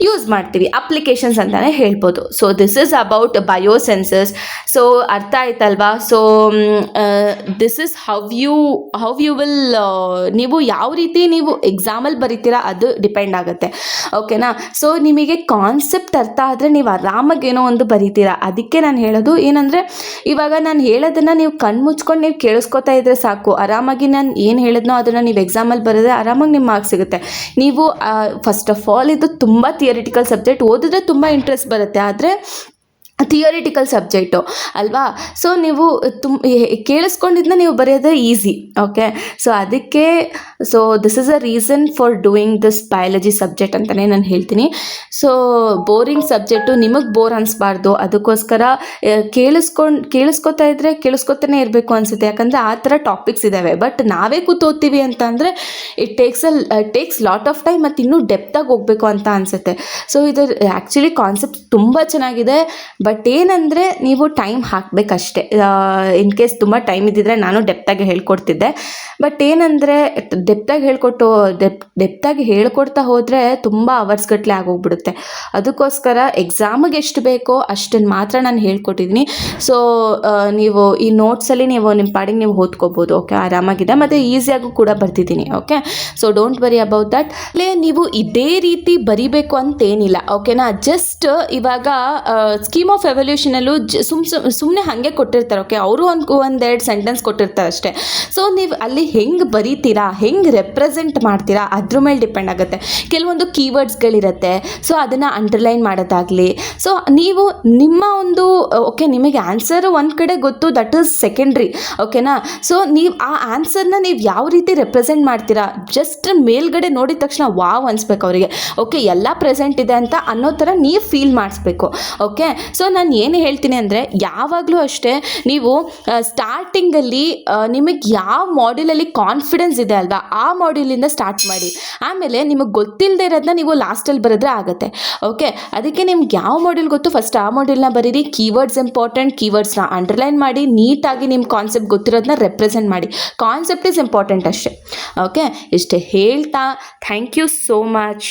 ಯೂಸ್ ಮಾಡ್ತೀವಿ. ಅಪ್ಲಿಕೇಶನ್ಸ್ ಅಂತಲೇ ಹೇಳ್ಬೋದು. So this is about biosensors. So ಅರ್ಥ ಆಯ್ತಲ್ವಾ? So this is how you will, ನೀವು ಯಾವ ರೀತಿ ನೀವು ಎಕ್ಸಾಮಲ್ಲಿ ಬರೀತೀರಾ ಅದು ಡಿಪೆಂಡ್ ಆಗುತ್ತೆ. ಓಕೆನಾ, ಸೊ ನಿಮಗೆ ಕಾನ್ಸೆಪ್ಟ್ ಅರ್ಥ ಆದರೆ ನೀವು ಆರಾಮಾಗಿ ಏನೋ ಒಂದು ಬರೀತೀರಾ. ಅದಕ್ಕೆ ನಾನು ಹೇಳೋದು ಏನಂದರೆ, ಇವಾಗ ನಾನು ಹೇಳೋದನ್ನು ನೀವು ಕಣ್ಮುಚ್ಕೊಂಡು ನೀವು ಕೇಳಿಸ್ಕೊತಾ ಇದ್ದರೆ ಸಾಕು. ಆರಾಮಾಗಿ ನಾನು ಏನು ಹೇಳಿದ್ನೋ ಅದನ್ನು ನೀವು ಎಕ್ಸಾಮಲ್ಲಿ ಬರೆದ್ರೆ ಆರಾಮಾಗಿ ನಿಮ್ಮ ಮಾರ್ಕ್ಸ್ ಸಿಗುತ್ತೆ. ನೀವು ಫಸ್ಟ್ ಆಫ್ ಆಲ್ ಇದು ತುಂಬ ಥಿಯರಿಟಿಕಲ್ ಸಬ್ಜೆಕ್ಟ್, ಓದಿದ್ರೆ ತುಂಬ ಇಂಟ್ರೆಸ್ಟ್ ಬರುತ್ತೆ. ಆದರೆ ಥಿಯರಿಟಿಕಲ್ ಸಬ್ಜೆಕ್ಟು ಅಲ್ವಾ? ಸೊ ನೀವು ಕೇಳಿಸ್ಕೊಂಡಿದ್ದನ್ನ ನೀವು ಬರೆಯೋದು ಈಸಿ. ಓಕೆ, ಸೊ ಅದಕ್ಕೆ this is a reason for doing this biology subject ಅಂತಲೇ ನಾನು ಹೇಳ್ತೀನಿ. ಸೊ ಬೋರಿಂಗ್ ಸಬ್ಜೆಕ್ಟು, ನಿಮಗೆ ಬೋರ್ ಅನಿಸ್ಬಾರ್ದು, ಅದಕ್ಕೋಸ್ಕರ ಕೇಳಿಸ್ಕೊತಾ ಇದ್ದರೆ ಕೇಳಿಸ್ಕೊತಾನೆ ಇರಬೇಕು ಅನಿಸುತ್ತೆ. ಯಾಕಂದರೆ ಆ ಥರ ಟಾಪಿಕ್ಸ್ ಇದ್ದಾವೆ. ಬಟ್ ನಾವೇ ಕೂತೋಗ್ತೀವಿ ಅಂತ ಅಂದರೆ it takes lot of time, ಮತ್ತು ಇನ್ನೂ ಡೆಪ್ತಾಗಿ ಹೋಗಬೇಕು ಅಂತ ಅನಿಸುತ್ತೆ. ಸೊ ಇದು ಆ್ಯಕ್ಚುಲಿ ಕಾನ್ಸೆಪ್ಟ್ ತುಂಬ ಚೆನ್ನಾಗಿದೆ. ಬಟ್ ಏನಂದರೆ ನೀವು ಟೈಮ್ ಹಾಕಬೇಕಷ್ಟೆ. ಇನ್ ಕೇಸ್ ತುಂಬ ಟೈಮ್ ಇದ್ದಿದ್ರೆ ನಾನು ಡೆಪ್ತಾಗಿ ಹೇಳ್ಕೊಡ್ತಿದ್ದೆ. ಬಟ್ ಏನಂದರೆ ಡೆಪ್ತಾಗಿ ಹೇಳ್ಕೊಡ್ತಾ ಹೋದರೆ ತುಂಬ ಅವರ್ಸ್ಗಟ್ಟಲೆ ಆಗೋಗ್ಬಿಡುತ್ತೆ. ಅದಕ್ಕೋಸ್ಕರ ಎಕ್ಸಾಮಿಗೆ ಎಷ್ಟು ಬೇಕೋ ಅಷ್ಟನ್ನು ಮಾತ್ರ ನಾನು ಹೇಳ್ಕೊಟ್ಟಿದ್ದೀನಿ. ಸೊ ನೀವು ಈ ನೋಟ್ಸಲ್ಲಿ ನೀವು ನಿಮ್ಮ ಪಾಡಿಗೆ ನೀವು ಓದ್ಕೋಬೋದು. ಓಕೆ, ಆರಾಮಾಗಿದೆ, ಮತ್ತು ಈಸಿಯಾಗೂ ಕೂಡ ಬರ್ತಿದ್ದೀನಿ. Okay, so don't worry about that. ನೀವು ಇದೇ ರೀತಿ ಬರಿಬೇಕು ಅಂತೇನಿಲ್ಲ. ಓಕೆನಾ, ಜಸ್ಟ್ ಇವಾಗ ಸ್ಕೀಮ್ ಆಫ್ ಎವಲ್ಯೂಷನಲ್ಲೂ ಸುಮ್ಮನೆ ಹಾಗೆ ಕೊಟ್ಟಿರ್ತಾರೆ. ಓಕೆ, ಅವರು ಒಂದೆರಡು ಸೆಂಟೆನ್ಸ್ ಕೊಟ್ಟಿರ್ತಾರೆ ಅಷ್ಟೇ. ಸೊ ನೀವು ಅಲ್ಲಿ ಹೆಂಗೆ ಬರೀತೀರಾ, ಹೆಂಗೆ ರೆಪ್ರೆಸೆಂಟ್ ಮಾಡ್ತೀರಾ ಅದ್ರ ಮೇಲೆ ಡಿಪೆಂಡ್ ಆಗುತ್ತೆ. ಕೆಲವೊಂದು ಕೀವರ್ಡ್ಸ್ಗಳಿರುತ್ತೆ, ಸೊ ಅದನ್ನು ಅಂಡರ್ಲೈನ್ ಮಾಡೋದಾಗಲಿ. ಸೊ ನೀವು ನಿಮ್ಮ ಒಂದು ಓಕೆ, ನಿಮಗೆ ಆನ್ಸರ್ ಒಂದು ಕಡೆ ಗೊತ್ತು, ದಟ್ ಈಸ್ ಸೆಕೆಂಡ್ರಿ. ಓಕೆನಾ, ಸೊ ನೀವು ಆ ಆನ್ಸರ್ನ ನೀವು ಯಾವ ರೀತಿ ರೆಪ್ರೆಸೆಂಟ್ ಮಾಡ್ತೀರಾ, ಜಸ್ಟ್ ಮೇಲ್ಗಡೆ ನೋಡಿದ ತಕ್ಷಣ ವಾವ್ ಅನಿಸ್ಬೇಕು ಅವರಿಗೆ. ಓಕೆ, ಎಲ್ಲ ಪ್ರೆಸೆಂಟ್ ಇದೆ ಅಂತ ಅನ್ನೋ ಥರ ನೀವು ಫೀಲ್ ಮಾಡಿಸ್ಬೇಕು. ಓಕೆ, ಸೊ ನಾನು ಏನು ಹೇಳ್ತೀನಿ ಅಂದರೆ, ಯಾವಾಗಲೂ ಅಷ್ಟೇ ನೀವು ಸ್ಟಾರ್ಟಿಂಗಲ್ಲಿ ನಿಮಗೆ ಯಾವ ಮಾಡ್ಯೂಲಲ್ಲಿ ಕಾನ್ಫಿಡೆನ್ಸ್ ಇದೆ ಅಲ್ವಾ, ಆ ಮಾಡ್ಯೂಲಿಂದ ಸ್ಟಾರ್ಟ್ ಮಾಡಿ. ಆಮೇಲೆ ನಿಮಗೆ ಗೊತ್ತಿಲ್ಲದೆ ಇರೋದನ್ನ ನೀವು ಲಾಸ್ಟಲ್ಲಿ ಬರೆದ್ರೆ ಆಗುತ್ತೆ. ಓಕೆ, ಅದಕ್ಕೆ ನಿಮ್ಗೆ ಯಾವ ಮಾಡ್ಯೂಲ್ ಗೊತ್ತು ಫಸ್ಟ್ ಆ ಮಾಡ್ಯೂಲ್ನ ಬರೀರಿ. ಕೀವರ್ಡ್ಸ್ ಇಂಪಾರ್ಟೆಂಟ್, ಕೀವರ್ಡ್ಸ್ನ ಅಂಡರ್ಲೈನ್ ಮಾಡಿ, ನೀಟಾಗಿ ನಿಮ್ಮ ಕಾನ್ಸೆಪ್ಟ್ ಗೊತ್ತಿರೋದನ್ನ ರೆಪ್ರೆಸೆಂಟ್ ಮಾಡಿ. ಕಾನ್ಸೆಪ್ಟ್ ಈಸ್ ಇಂಪಾರ್ಟೆಂಟ್ ಅಷ್ಟೇ. ಓಕೆ, ಇಷ್ಟೇ ಹೇಳ್ತಾ ಥ್ಯಾಂಕ್ ಯು ಸೋ ಮಚ್.